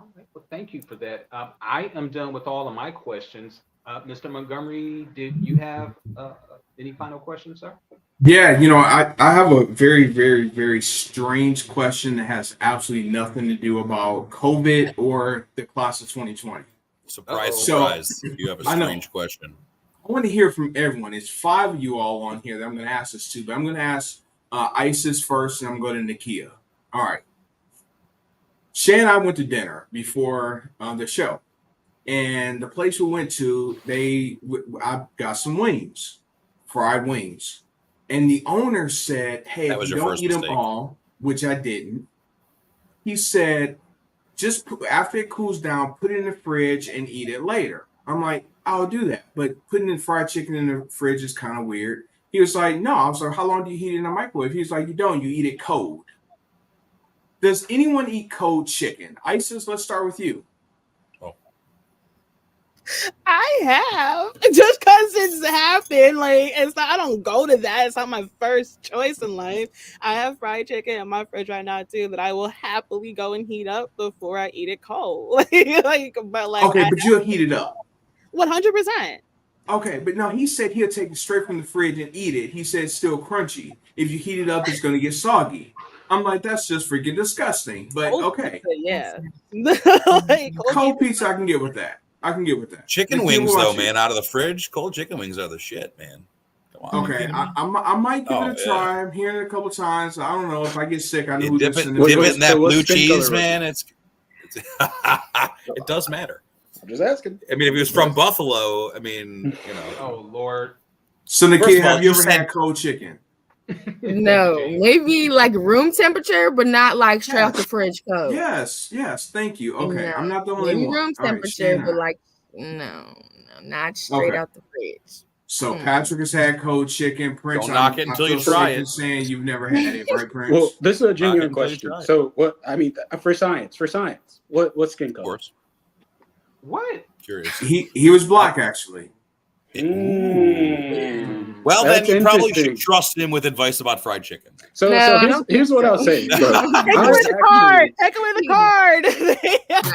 all right, well, thank you for that. I am done with all of my questions. Mr. Montgomery, did you have any final questions, sir? Yeah, I have a very, very, very strange question that has absolutely nothing to do about COVID or the class of 2020. Surprise, Uh-oh. surprise. You have a I know. strange question. I want to hear from everyone. It's 5 of you all on here that I'm going to ask this to, but I'm going to ask Isis first, and I'm going to Nakia. All right. Shay and I went to dinner before the show, and the place we went to, I got some wings, fried wings, and the owner said, "Hey, That if was you your don't first eat them mistake. all," which I didn't, he said, "Just after it cools down, put it in the fridge and eat it later." I'm like, "I'll do that," but putting in fried chicken in the fridge is kind of weird. He was like, "No." I was like, "How long do you heat it in the microwave?" He was like, "You don't. You eat it cold." Does anyone eat cold chicken? Isis, let's start with you. Oh. I have just because it's happened. Like it's not. I don't go to that. It's not my first choice in life. I have fried chicken in my fridge right now too that I will happily go and heat up before I eat it cold. But like, Okay, but you'll heat it up. 100%. Okay, but no, he said he'll take it straight from the fridge and eat it. He said it's still crunchy. If you heat it up, it's going to get soggy. I'm like, that's just freaking disgusting. But Cold okay, pizza, yeah. Like, cold pizza, I can get with that. I can get with that. Chicken Nikia, wings, what though, about you? man, out of the fridge, cold chicken wings are the shit, man. Come on. Okay, you kidding me? I might give Oh, it a yeah. try. I'm hearing it a couple times. I don't know if I get sick. I know You who dip this it, is. dip it in that So what blue skin cheese, color was man. It does matter. I'm just asking. I mean, if he was from Buffalo, I mean, you know. Oh Lord. So, First Nikia, of all, have you you ever said- had cold chicken? No, maybe like room temperature, but not like straight out the fridge cold. Yes, thank you. Okay, No, I'm not the only maybe one. room All right, temperature, stand but on. like no, not straight Okay. out the fridge. So Patrick has had cold chicken. Prince, Don't knock it until you try it. Saying you've never had it, right, Prince? Well, this is a genuine until you question. try it. So what? I mean, for science, what skin Of color? course. What? Curious. he was black actually. Well, That's then you probably interesting. should trust him with advice about fried chicken. So No, I here's, don't here's think what I'll so. say. Look, Take I away was the card. actually Take away the card.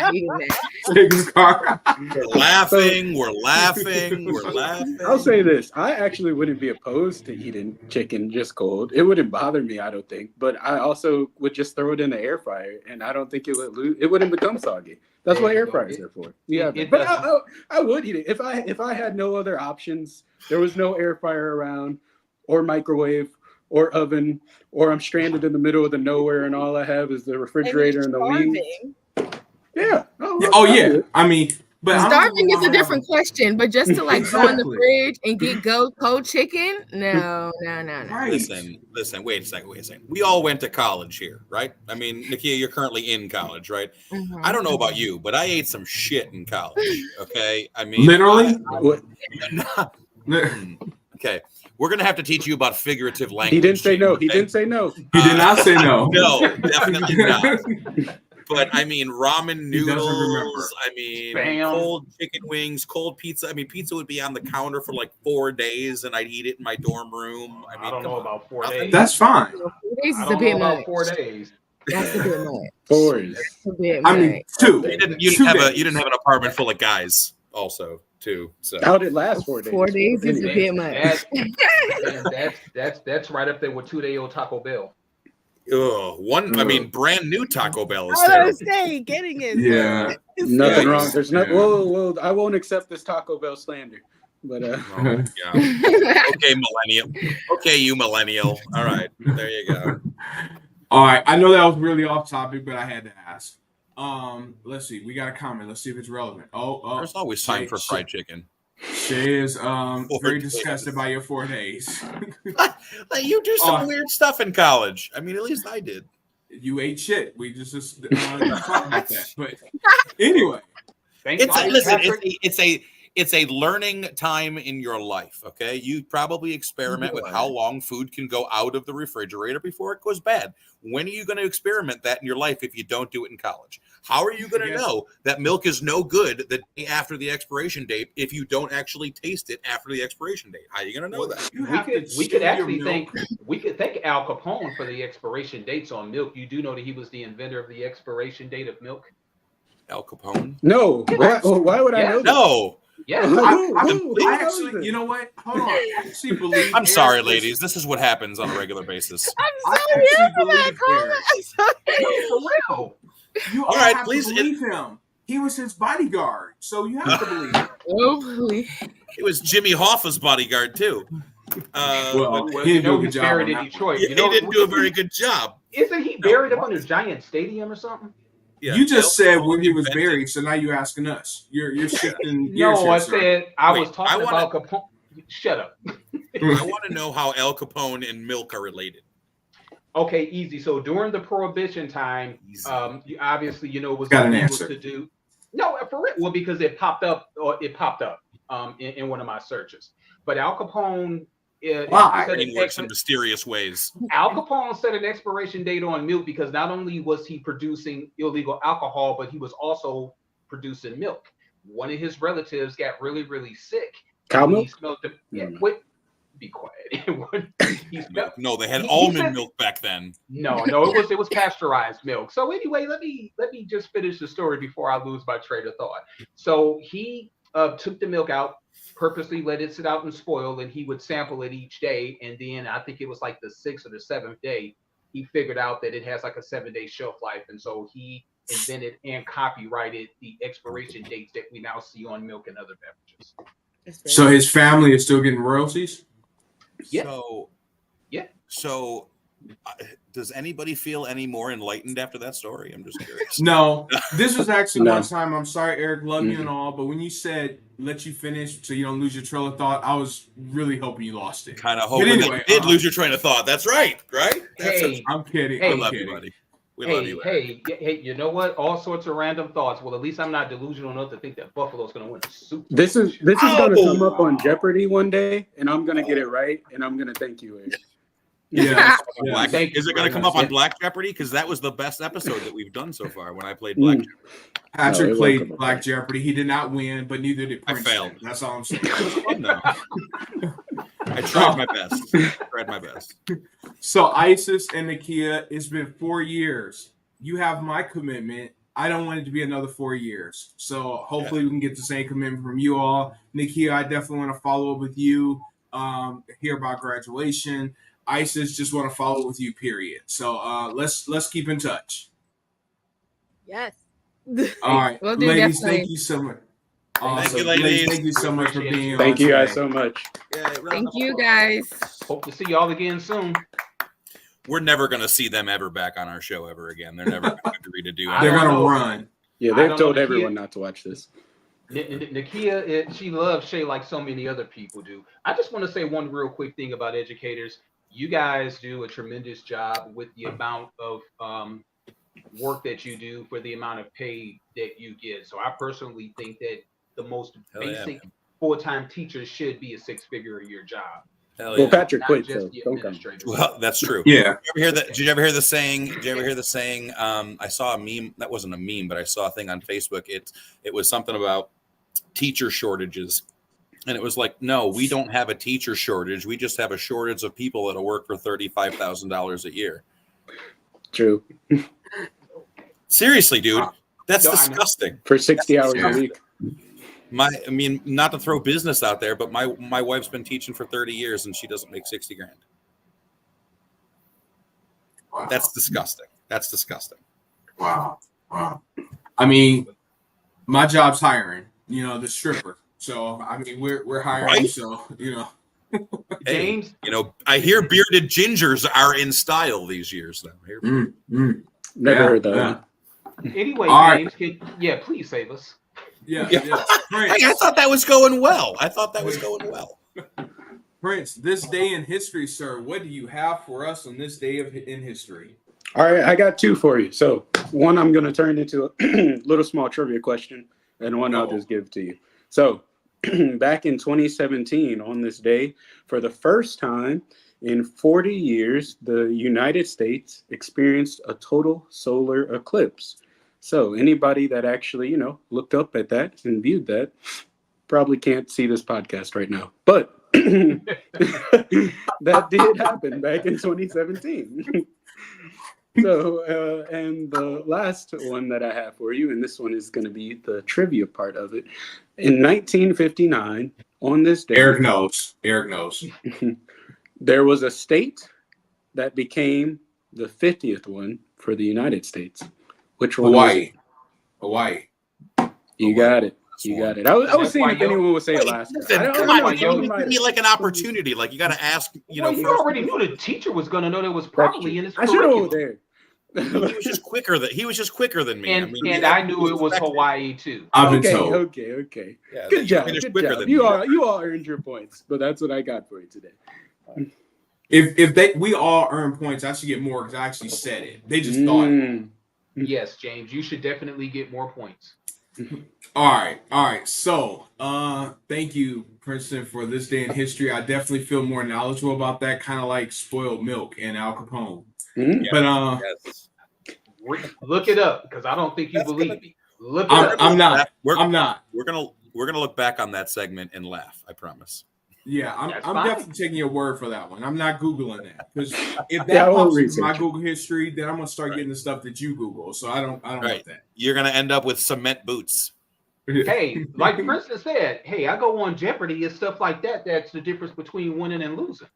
Not eating that. Chicken car. We're laughing. We're laughing. We're laughing. I'll say this. I actually wouldn't be opposed to eating chicken just cold. It wouldn't bother me, I don't think. But I also would just throw it in the air fryer, and I don't think it would lose. It wouldn't become soggy. That's what air fryers are for. Yeah, it but doesn't. I would eat it if I had no other options. There was no air fryer around, or microwave, or oven, or I'm stranded in the middle of the nowhere, and all I have is the refrigerator and the wings. Starving. Yeah. Oh yeah. I mean, but I don't Starving is a have- different question, but just to like go in the Exactly. fridge and get cold chicken, no. Right. Listen. Wait a second. We all went to college here, right? I mean, Nikia, you're currently in college, right? Mhm. I don't know about you, but I ate some shit in college. Okay, I mean, Literally. okay, we're gonna have to teach you about figurative language. He didn't say no. okay? He didn't say no. He did not say no. No, definitely not. But I mean, ramen He doesn't remember. noodles. I mean, Spam. cold chicken wings, cold pizza. I mean, pizza would be on the counter for like 4 days, and I'd eat it in my dorm room. I mean, I don't come know on. about 4 Nothing. days. That's fine. 4 days I is a don't know bit about much. 4 days. That's a bit much. Fours. That's a bit I mean, much. 2. You 2 didn't days. have an apartment full of guys, also too. So How'd it last 4 days? 4 days is a Anyway. bit much. That's right up there with 2-day-old Taco Bell. I mean, brand new Taco Bell is I terrible. was saying, getting it. Yeah. Nothing Yeah, wrong. There's not. yeah. Well, I won't accept this Taco Bell slander. But Oh my God. Okay, millennial. Okay, you millennial. All right, there you go. All right. I know that was really off topic, but I had to ask. Let's see. We got a comment. Let's see if it's relevant. There's always time for fried chicken. Shay is 4 very days. disgusted by your 4 days. Like, you do some weird stuff in college. I mean, at least I did. You ate shit. We just talk about that. But anyway, Thank It's God, listen. Patrick. It's a learning time in your life. Okay, you probably experiment with how long food can go out of the refrigerator before it goes bad. When are you going to experiment that in your life if you don't do it in college? How are you going to Yes. know that milk is no good the day after the expiration date if you don't actually taste it after the expiration date? How are you going to know that? you we have could to we could steal your actually milk. thank Al Capone for the expiration dates on milk. You do know that he was the inventor of the expiration date of milk? Al Capone? no. Why would I know that? No. Yes. I actually, you know what? Hold on. I actually believe. I'm sorry, Eric was- ladies. This is what happens on a regular basis. I I'm actually sorry. believe Eric. I'm sorry. For real. You All all right, have please- to believe him. He was his bodyguard, so you have to believe him. Hopefully. It was Jimmy Hoffa's bodyguard too. Well, But he you didn't do know a good he's job buried on in that Detroit. he You know, didn't do a very good job. Isn't he buried up under Giant Stadium or something? Yeah, You just Al said Capone when he was invented- buried, so now you're asking us. You're shifting gears No, here, I sir. said I Wait, was talking I wanna- about Capone. Shut up. I want to know how Al Capone and milk are related. Okay, easy. So during the Prohibition time, Easy. you obviously it was Got an illegal answer. to do. No, for real. Well, because it popped up in one of my searches. But Al Capone, Why? set Brain an works in ex- mysterious ways. Al Capone set an expiration date on milk because not only was he producing illegal alcohol, but he was also producing milk. one of his relatives got really, really sick. Cow And when he milk? smelled the Never mind. wait, be quiet. When he smelled, No, they had he almond said, milk back then. no, it was pasteurized milk. So anyway, let me just finish the story before I lose my train of thought. So he took the milk out, purposely let it sit out and spoil, and he would sample it each day. And then I think it was like the sixth or the seventh day, he figured out that it has like a 7 day shelf life, and so he invented and copyrighted the expiration dates that we now see on milk and other beverages. So his family is still getting royalties? Yeah. So, Yeah. So, does anybody feel any more enlightened after that story? I'm just curious. No, this was actually No. one time. I'm sorry, Eric, love you and all, but when you said let you finish so you don't lose your trail of thought, I was really hoping you lost it. Kind of But hoping anyway, that you did lose your train of thought. That's right, right? Hey, I'm kidding. Hey, We I'm love you, kidding. buddy. We love you. Eric. Hey, you know what? All sorts of random thoughts. Well, at least I'm not delusional enough to think that Buffalo's going to win the Super Bowl. This is going to come up on Oh. Jeopardy one day, and I'm going to get it right, and I'm going to thank you, Eric. Yeah. Black, Thank you is it going very to come much. up on Black Jeopardy? Because that was the best episode that we've done so far when I played Black Jeopardy. Patrick No, it played won't come up. Black Jeopardy. He did not win, but neither did I Princeton. failed. That's all I'm saying. It was fun, though. I tried my best. Tried my best. So Isis and Nakia, it's been 4 years. You have my commitment. I don't want it to be another 4 years. So hopefully we can get the same commitment from you all. Nakia, I definitely want to follow up with you, hear about graduation. Isis, just want to follow with you, period. So let's keep in touch. Yes. All right. We'll do, Ladies, definitely. thank you so much. Thank you, Awesome. ladies. Thank you so much for being on Thank you guys today. so much. Yeah, Thank you, guys. Hope to see y'all again soon. We're never going to see them ever back on our show ever again. They're never going to agree to do I They're don't anything. gonna know. run. Yeah, I they've don't told know, Nakia. everyone not to watch this. Nakia, she loves Shay like so many other people do. I just want to say one real quick thing about educators. You guys do a tremendous job with the amount of work that you do for the amount of pay that you get. So I personally think that the most Hell yeah, basic man. full-time teacher should be a six-figure a year job. Hell Well, yeah. Patrick Not quit, just so the don't come. administrators. Well, that's true. Yeah. Did you ever hear the saying? Did you ever hear the saying? I saw a meme. That wasn't a meme, but I saw a thing on Facebook. It was something about teacher shortages, and it was like, no, we don't have a teacher shortage. We just have a shortage of people that'll work for $35,000 a year. True. Seriously, dude, that's No, I know. disgusting. For 60 hours Yeah. a week. I mean, not to throw business out there, but my wife's been teaching for 30 years and she doesn't make 60 grand. Wow. That's disgusting. That's disgusting. Wow. I mean, my job's hiring. You know, the stripper. So I mean, we're hiring. Right? So you know. Hey, James, you know, I hear bearded gingers are in style these years, though. Never Yeah, heard that. yeah. anyway, All right. James, please save us. Yeah. Yeah. Prince, Hey, I thought that was going well. Prince, this day in history, sir. What do you have for us on this day in history? All right, I got two for you. So one I'm going to turn into a little small trivia question, and one I'll just give to you. So back in 2017, on this day, for the first time in 40 years, the United States experienced a total solar eclipse. So anybody that actually, looked up at that and viewed that probably can't see this podcast right now. But that did happen back in 2017. So, and the last one that I have for you, and this one is going to be the trivia part of it. In 1959, on this day, Eric knows. there was a state that became the 50th one for the United States. Which one? Hawaii. You got it. You got it. I was seeing if anyone would say Wait, Alaska. listen, I don't come know. on, yo, you give me like an opportunity. Like you got to ask, Well, you already knew the teacher was going to know that was probably in his I should have curriculum. there. he was just quicker than me. And I knew it was Hawaii too. I've been Okay, told. okay. Yeah, Good job. finished Good quicker job. than You me. all earned your points, but that's what I got for you today. If we all earn points, I should get more because I actually said it. They just thought it. Mm. Yes, James, you should definitely get more points. All right. So, thank you, Princeton, for this day in history. I definitely feel more knowledgeable about that, kind of like spoiled milk and Al Capone. Mm. Yeah. But Yes. Look it up because I don't think you That's believe gonna- me. Look it I'm, up. I'm not. We're, I'm not. we're gonna look back on that segment and laugh. I promise. Yeah, That's I'm fine. definitely taking your word for that one. I'm not Googling that because if that Yeah, I won't pops into my research it. Google history, then I'm gonna start Right. getting the stuff that you Google. So I don't Right. want that. You're gonna end up with cement boots. Hey, like Princeton said, hey, I go on Jeopardy and stuff like that. That's the difference between winning and losing.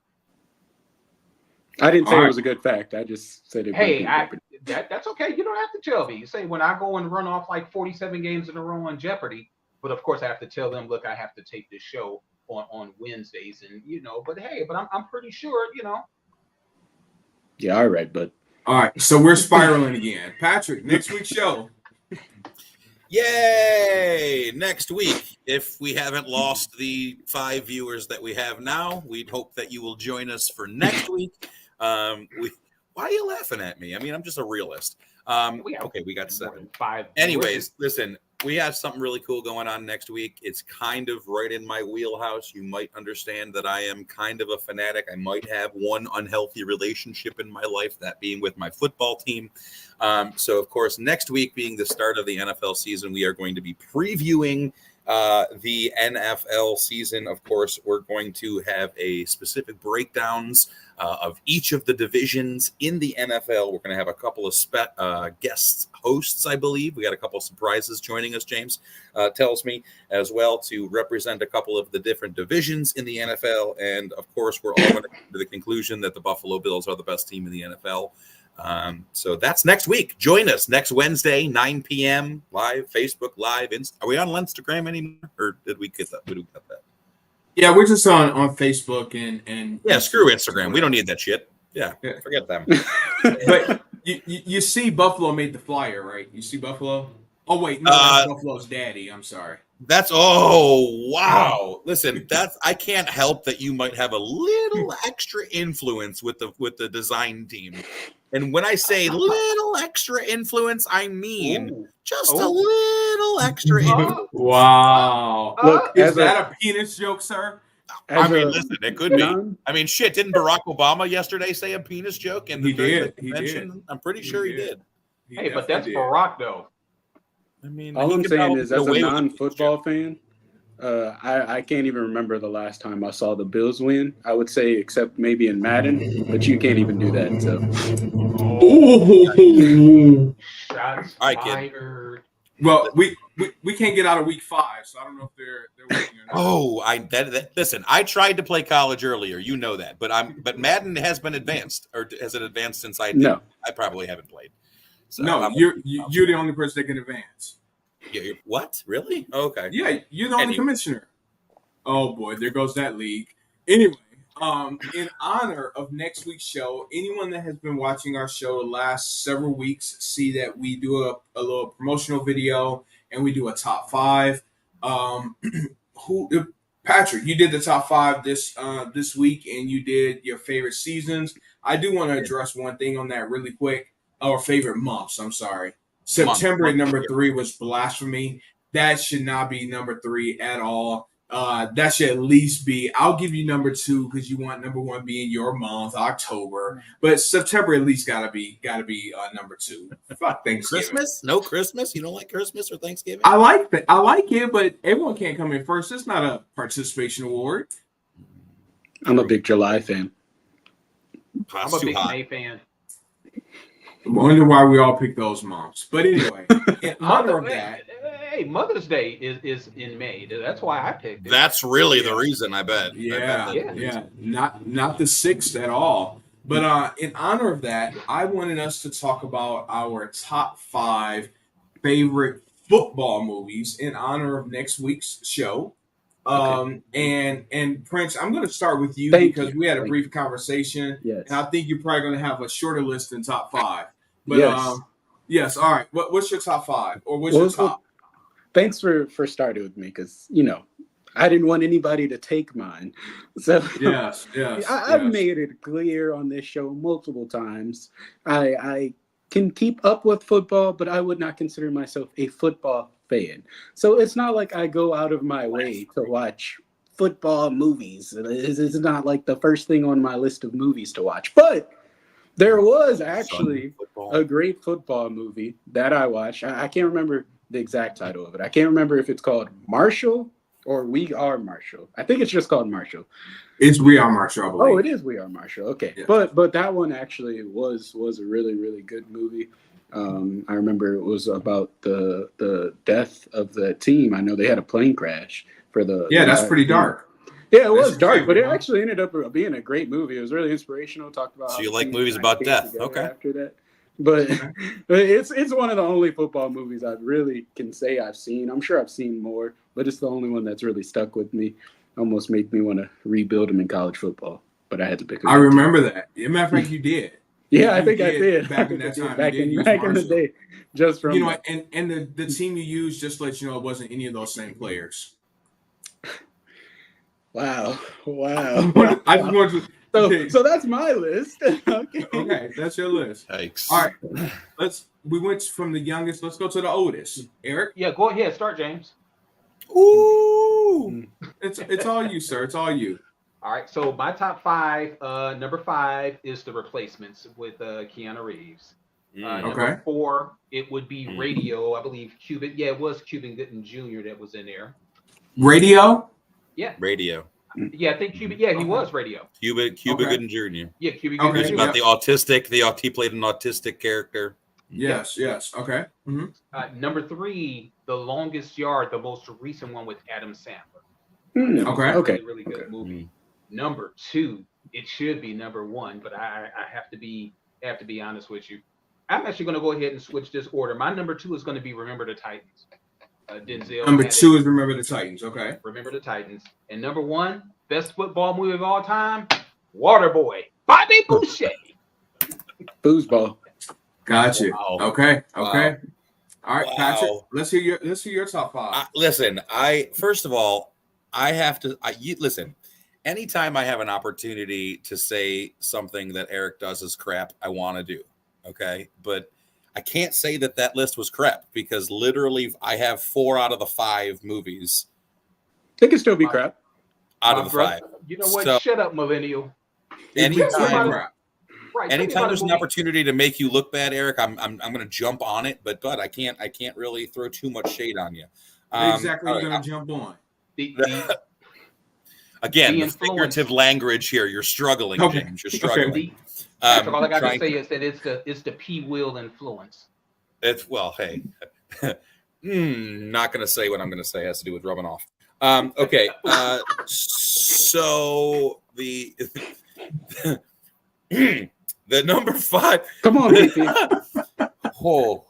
I didn't say All it right. was a good fact. I just said it. Hey, might be that's okay. You don't have to tell me. You say when I go and run off like 47 games in a row on Jeopardy, but of course I have to tell them, look, I have to tape this show on Wednesdays, and but hey, but I'm pretty sure, Yeah, all right, but All right, so we're spiraling again. Patrick, next week's show. Yay! Next week, if we haven't lost the 5 viewers that we have now, we'd hope that you will join us for next week. Why are you laughing at me? I mean, I'm just a realist. We got 7. 5. Anyways, listen, we have something really cool going on next week. It's kind of right in my wheelhouse. You might understand that I am kind of a fanatic. I might have one unhealthy relationship in my life, that being with my football team. So, of course, next week being the start of the NFL season, we are going to be previewing the NFL season. Of course, we're going to have a specific breakdowns of each of the divisions in the NFL. We're going to have a couple of guest hosts, I believe. We got a couple of surprises joining us, James tells me, as well, to represent a couple of the different divisions in the NFL. And, of course, we're all going to come to the conclusion that the Buffalo Bills are the best team in the NFL. So that's next week. Join us next Wednesday, 9 p.m. live, Facebook Live. Are we on Instagram anymore, or did we get that? Did we get that? Yeah, we're just on Facebook and Yeah, screw Instagram. We don't need that shit. Yeah, forget them. But you see, Buffalo made the flyer, right? You see Buffalo. Oh wait, no, that's Buffalo's daddy. I'm sorry. Wow. Listen, I can't help that you might have a little extra influence with the design team. And when I say little extra influence, I mean just a little extra influence. Wow. look, Is that a penis joke, sir? I mean, listen, it could be. I mean, shit, didn't Barack Obama yesterday say a penis joke in the convention? He did. I'm pretty sure he did. Hey, but that's Barack, though. I mean, all I'm saying is, as a away with non-football fan, I can't even remember the last time I saw the Bills win. I would say, except maybe in Madden, but you can't even do that. So, Shots All right, kid. fired. Well, we can't get out of week 5, so I don't know if they're winning or not. Listen, I tried to play college earlier, you know that, but Madden has been advanced, or has it advanced since I did? No. I probably haven't played. So No, you're the only person that can advance. What? Really? Okay. Yeah, you're the only commissioner. Oh boy, there goes that league. Anyway, in honor of next week's show, anyone that has been watching our show the last several weeks see that we do a little promotional video and we do a top 5. Patrick, you did the top 5 this week, and you did your favorite seasons. I do want to address one thing on that really quick. Or favorite months, I'm sorry. September at number 3 was blasphemy. That should not be number 3 at all. That should at least be, I'll give you number 2 because you want number 1 being your month, October. But September at least gotta be number 2. Fuck Thanksgiving. Christmas? No Christmas? You don't like Christmas or Thanksgiving? I like that. I like it, but everyone can't come in first. It's not a participation award. I'm a big July fan. I'm a big May fan. I wonder why we all pick those months. But anyway, in honor of that. Hey, Mother's Day is in May. That's why I picked it. That's really the reason, I bet. Yeah. Not the 6th at all. But in honor of that, I wanted us to talk about our top 5 favorite football movies in honor of next week's show. And Prince, I'm going to start with you because we had a brief conversation. Yes. And I think you're probably going to have a shorter list than top 5. But yes. All right. What's your top 5, or what's your top? Thanks for starting with me, because I didn't want anybody to take mine. So yes. I've made it clear on this show multiple times. I can keep up with football, but I would not consider myself a football fan. So it's not like I go out of my way to watch football movies. It's not like the first thing on my list of movies to watch. But there was actually a great football movie that I watched. I can't remember the exact title of it. I can't remember if it's called Marshall or We Are Marshall. I think it's just called Marshall. It's We Are Marshall, I believe. Oh, it is We Are Marshall. Okay, Yeah. but that one actually was a really, really good movie. I remember it was about the death of the team. I know they had a plane crash for the that's pretty dark. Yeah, it was That's dark, but it huh? actually ended up being a great movie. It was really inspirational. Talked about So how you the like team movies kinda about came death. together Okay. after that. But it's one of the only football movies I really can say I've seen. I'm sure I've seen more, but it's the only one that's really stuck with me. Almost made me want to rebuild them in college football, but I had to pick. I remember that. As a matter of fact, you did. Yeah, I think I did. Back in that time, back you did use in the Marshall. day, just from and the team you used, just to let you know, it wasn't any of those same players. Wow. I just wanted to. So that's my list. Okay, that's your list. Yikes. All right, we went from the youngest. Let's go to the oldest. Eric? Yeah, go ahead. Start, James. Ooh. It's all you, sir. It's all you. All right. So my top 5. Number 5 is The Replacements with Keanu Reeves. Number 4, it would be Radio. I believe Cuban. Yeah, it was Cuban Gooding Jr. that was in there. Radio? Yeah. Radio. Yeah, I think Cuban. Yeah, he was Radio. Cuba Gooding Jr. Yeah, Cuban Okay. Gooding It's Jr. about the autistic. He played an autistic character. Yes. Okay. Mm-hmm. Number 3, The Longest Yard, the most recent one with Adam Sandler. Okay. Really good movie. Number 2, it should be number 1, but I have to be honest with you. I'm actually going to go ahead and switch this order. My number 2 is going to be Remember the Titans. Denzel. Number 2 is Remember the Titans. Okay. Remember the Titans. And number 1, best football movie of all time, Waterboy, Bobby Boucher. Foosball. Gotcha. Wow. Okay. Wow. All right, Wow. Patrick. Let's hear your top 5. Listen, first of all, I have to. Listen. Anytime I have an opportunity to say something that Eric does is crap, I want to do. Okay, but I can't say that list was crap because literally I have 4 out of the 5 movies. It can still be crap. Out of the 5. You know what? So, Shut up, millennial. anytime Right. there's an opportunity to make you look bad, Eric, I'm going to jump on it. But I can't really throw too much shade on you. Exactly, you're going to jump on. Again, the figurative language here. You're struggling, James. You're struggling. All I got to say is that it's the P. Will influence. It's hey, not going to say what I'm going to say. It has to do with rubbing off. Okay, so the the number 5. Come on, BP. Oh, all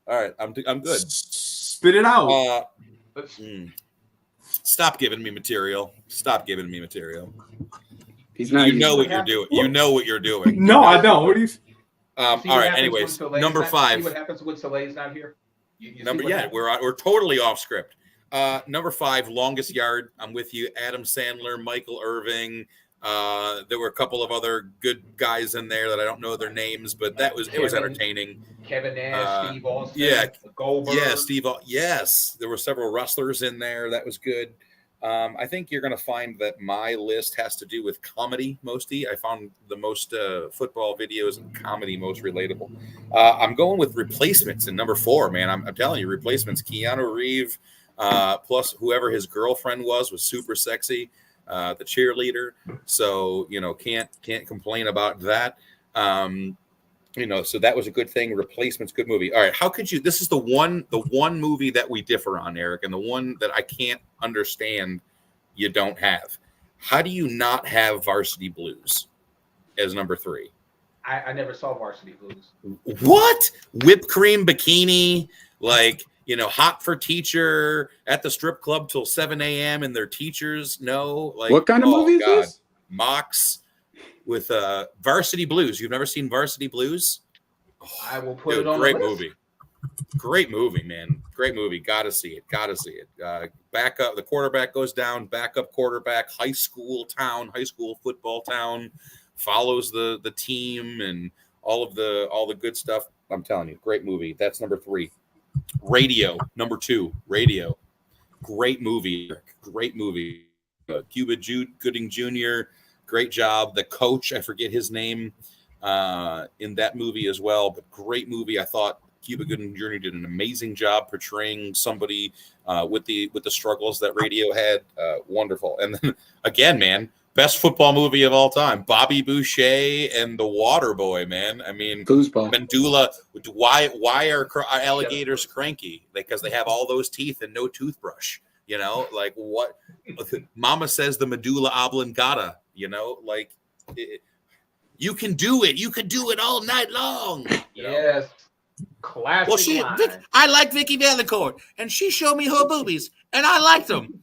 right. I'm good. Spit it out. Stop giving me material. He's not. You know what you're doing. You know what you're doing. No, I don't. What do you? All right. Anyways, number 5. See what happens when Soleil's not here. We're totally off script. Number 5, Longest Yard. I'm with you. Adam Sandler, Michael Irving. There were a couple of other good guys in there that I don't know their names, but it was entertaining. Kevin Nash, Steve Austin, yeah, Goldberg. Yeah, Steve. Yes, there were several wrestlers in there. That was good. I think you're going to find that my list has to do with comedy mostly. I found the most football videos and comedy most relatable. I'm going with Replacements in number 4, man. I'm telling you, Replacements. Keanu Reeves plus whoever his girlfriend was super sexy. The cheerleader. So, can't complain about that. So that was a good thing. Replacements, good movie. All right. How could you, this is the one movie that we differ on, Eric, and the one that I can't understand you don't have. How do you not have Varsity Blues as number 3? I never saw Varsity Blues. What? Whipped cream bikini, hot for teacher at the strip club till 7 a.m. and their teachers know. What kind of movie is this? Mox with Varsity Blues. You've never seen Varsity Blues? I will put it on great the list. movie. Great movie, man. Great movie. Gotta see it. Back up. The quarterback goes down. Backup quarterback. High school football town. Follows the team and all the good stuff. I'm telling you, great movie. That's number 3. Radio, number 2. Radio, great movie. Cuba Gooding Jr. Great job. The coach, I forget his name, in that movie as well, but great movie. I thought Cuba Gooding Jr. did an amazing job portraying somebody with the struggles that radio had. Wonderful. And then again, man, best football movie of all time, Bobby Boucher and the Water Boy, man. I mean, Foosball. Mandula. Why are alligators cranky? Because they have all those teeth and no toothbrush. You know, like what? Mama says the medulla oblongata. You know, like you can do it. You can do it all night long. Yes. Classic line. I like Vicky Delacourt, and she showed me her boobies, and I liked them.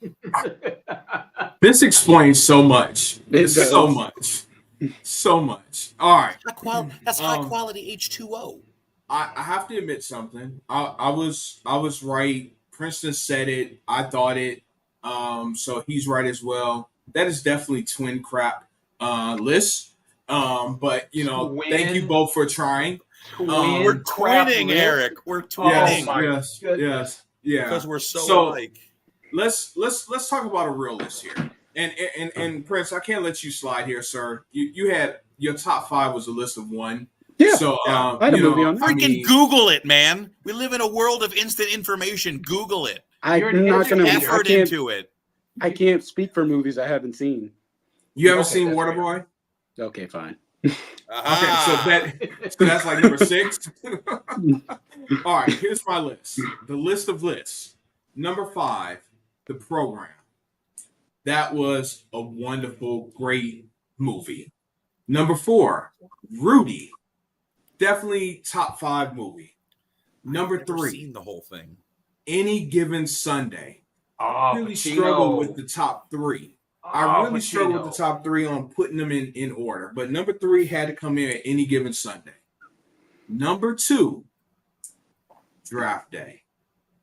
This explains so much. It does. So much. So much. All right. That's high quality H2O. I have to admit something. I was right. Princeton said it. I thought it. So he's right as well. That is definitely twin crap list. But thank you both for trying. We're twinning, Eric. We're twinning. Yes. Yeah. Because we're so alike. Let's talk about a real list here. And Prince, I can't let you slide here, sir. You had your top 5 was a list of 1. Yeah. So I had a movie on that. Freaking Google it, man. We live in a world of instant information. Google it. I'm not gonna effort into it. I can't speak for movies I haven't seen. You haven't seen Waterboy? Okay, fine. Okay, so that's like number 6. All right, here's my list. The list of lists. Number 5, The Program. That was a wonderful, great movie. Number 4, Rudy. Definitely top 5 movie. Number 3, seen the whole thing. Any Given Sunday. I really struggled with the top 3. I really struggled with the top 3 on putting them in order. But number 3 had to come in at Any Given Sunday. Number 2, Draft Day.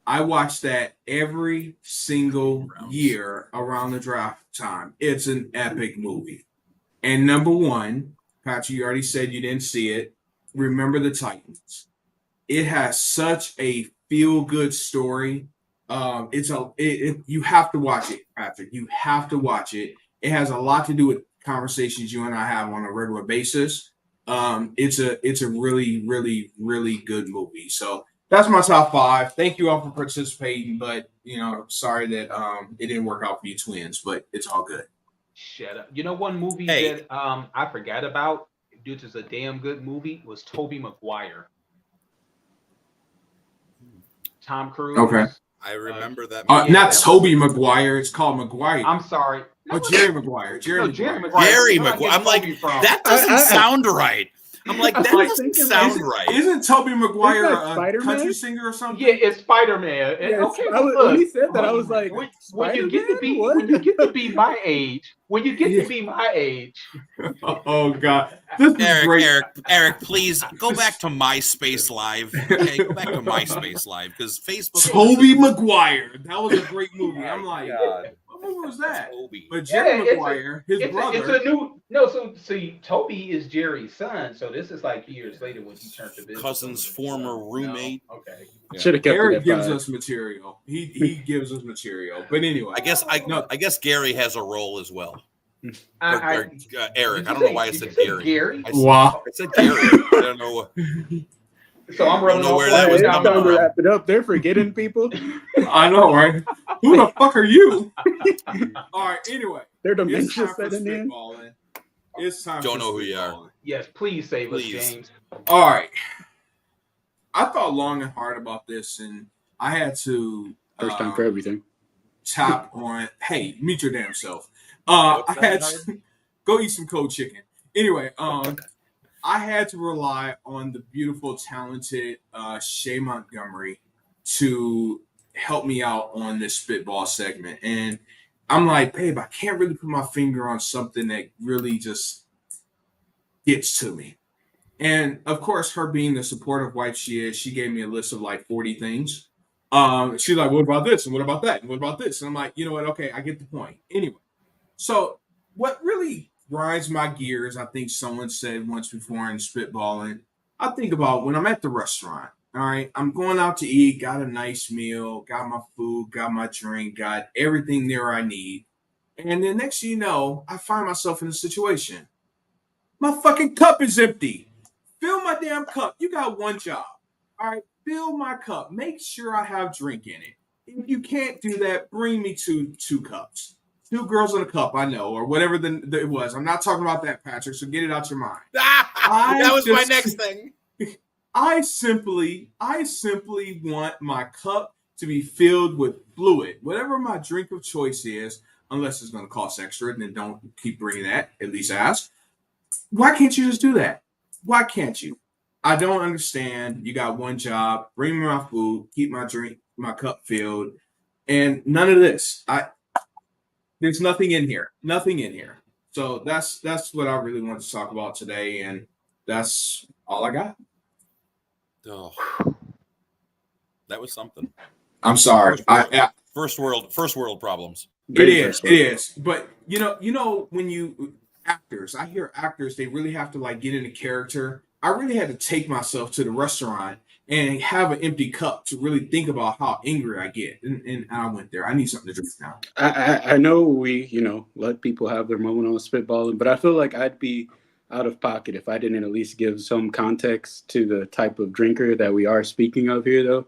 I watch that every single year around the draft time. It's an epic movie. And number 1, Patrick, you already said you didn't see it. Remember the Titans. It has such a feel-good story. You have to watch it, Patrick. You have to watch it. It has a lot to do with conversations you and I have on a regular basis. It's a really, really, really good movie. So that's my top 5. Thank you all for participating, but sorry that it didn't work out for you twins, but it's all good. Shut up. One movie that I forgot about, due to a damn good movie, was Tobey Maguire. Tom Cruise. Okay. I remember that. Not Tobey Maguire. It's called Maguire. I'm sorry. Jerry Maguire. Jerry Maguire. Jerry Maguire. I'm like, that doesn't sound right. I'm like, that doesn't sound right. Isn't Tobey Maguire a country singer or something? Yeah, it's Spider-Man. Yes. Okay, when he said that, I was like, when you get to be my age, Oh God, this is great. Eric, please go back to MySpace Live. Okay, go back to MySpace Live because Facebook. Tobey Maguire. That was a great movie. I'm like, God. what movie was that? Toby. But Jerry Maguire, his brother. It's a new. No, so see, Toby is Jerry's son. So this is like years later when he turned to business. Cousin's former roommate. No? Okay. Yeah. Should have kept Eric it gives 5. us material. He gives us material. But anyway, I guess Gary has a role as well. Eric. I don't know why I said Gary. Gary? Wow. I said Gary. I don't know. So I'm running where that was It's coming time to from. wrap it up. They're forgetting people. I know, right? Who the fuck are you? All right. Anyway, Their it's dementia time for setting in. spitballing. It's time. Don't for know who you are. spitballing. Yes, please save Please. us, James. All right. I thought long and hard about this, and I had to First time for everything. tap on. Hey, meet your damn self. I had to go eat some cold chicken. Anyway, I had to rely on the beautiful, talented Shay Montgomery to help me out on this spitball segment. And I'm like, babe, I can't really put my finger on something that really just gets to me. And of course, her being the supportive wife she is, she gave me a list of like 40 things. She's like, what about this? And what about that? And what about this? And I'm like, you know what? Okay, I get the point. Anyway, so what really grinds my gears, I think someone said once before in spitballing, I think about when I'm at the restaurant. All right, I'm going out to eat, got a nice meal, got my food, got my drink, got everything there I need. And then next thing you know, I find myself in a situation. My fucking cup is empty. Fill my damn cup. You got one job. All right. fill my cup. Make sure I have drink in it. If you can't do that, bring me two cups. 2 girls in a cup, I know, or whatever it was. I'm not talking about that, Patrick, so get it out your mind. That was my next thing. I simply want my cup to be filled with fluid, whatever my drink of choice is, unless it's going to cost extra, and then don't keep bringing that, at least ask. Why can't you just do that? Why can't you? I don't understand. You got one job, bring me my food, keep my cup filled, and none of this. There's nothing in here. Nothing in here. So that's what I really want to talk about today, and that's all I got. Oh, that was something. I'm sorry. First world problems. It is. But you know when actors, I hear actors, they really have to like get into character. I really had to take myself to the restaurant and have an empty cup to really think about how angry I get. And I went there. I need something to drink now. I know we, let people have their moment on spitballing, but I feel like I'd be out of pocket if I didn't at least give some context to the type of drinker that we are speaking of here, though.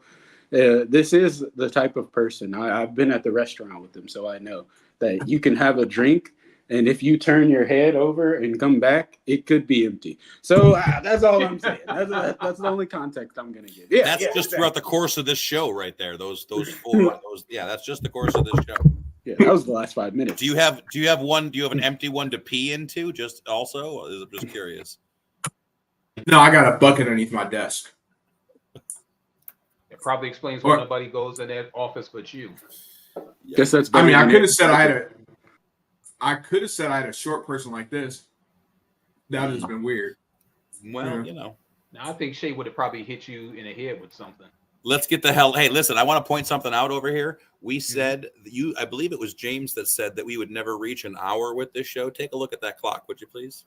This is the type of person. I've been at the restaurant with them, so I know that you can have a drink, and if you turn your head over and come back, it could be empty. So that's all I'm saying. That's the only context I'm going to give. That's just throughout the course of this show right there. Those 4. That's just the course of this show. Yeah, that was the last 5 minutes. Do you have an empty one to pee into? Just also, I'm just curious. No, I got a bucket underneath my desk. It probably explains why nobody goes in that office but you. Guess that's. I mean, I could have said I had a short person like this. That would have been weird. Well, Now I think Shay would have probably hit you in the head with something. Let's get the hell. Hey, listen, I want to point something out over here. We said I believe it was James that said that we would never reach an hour with this show. Take a look at that clock, would you please?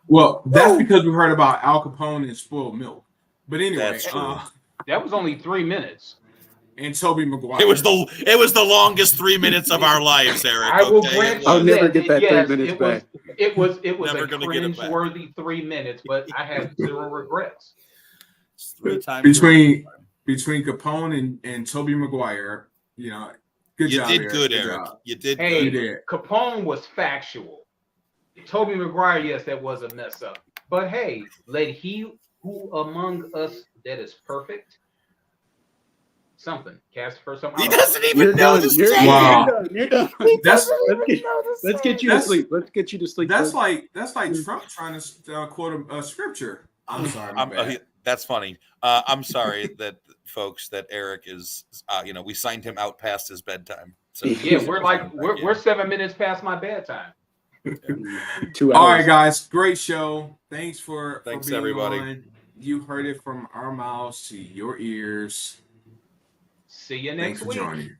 Well, that's because we heard about Al Capone and spoiled milk. But anyway, that's true. That was only 3 minutes. And Tobey Maguire. It was the longest 3 minutes of our lives, Eric. I will grant you I'll never that, get that 3 minutes back. It was Never a gonna get it back. cringe-worthy 3 minutes, but I have 0 regrets. 3 times between Capone and Tobey Maguire, good job. You did good, Eric. You did good. You did. Capone was factual. Tobey Maguire, yes, that was a mess up. But hey, let he who among us that is perfect something. Cast for something. He doesn't even know this. Wow. You're done. Let's get you to sleep. Let's get you to sleep. That's like Trump trying to quote a scripture. I'm sorry. That's funny. I'm sorry that folks that Eric is. We signed him out past his bedtime. So yeah, we're 7 minutes past my bedtime. 2 hours. All right, guys. Great show. Thanks for being everybody. on. You heard it from our mouths to your ears. See you next week. Thanks for joining.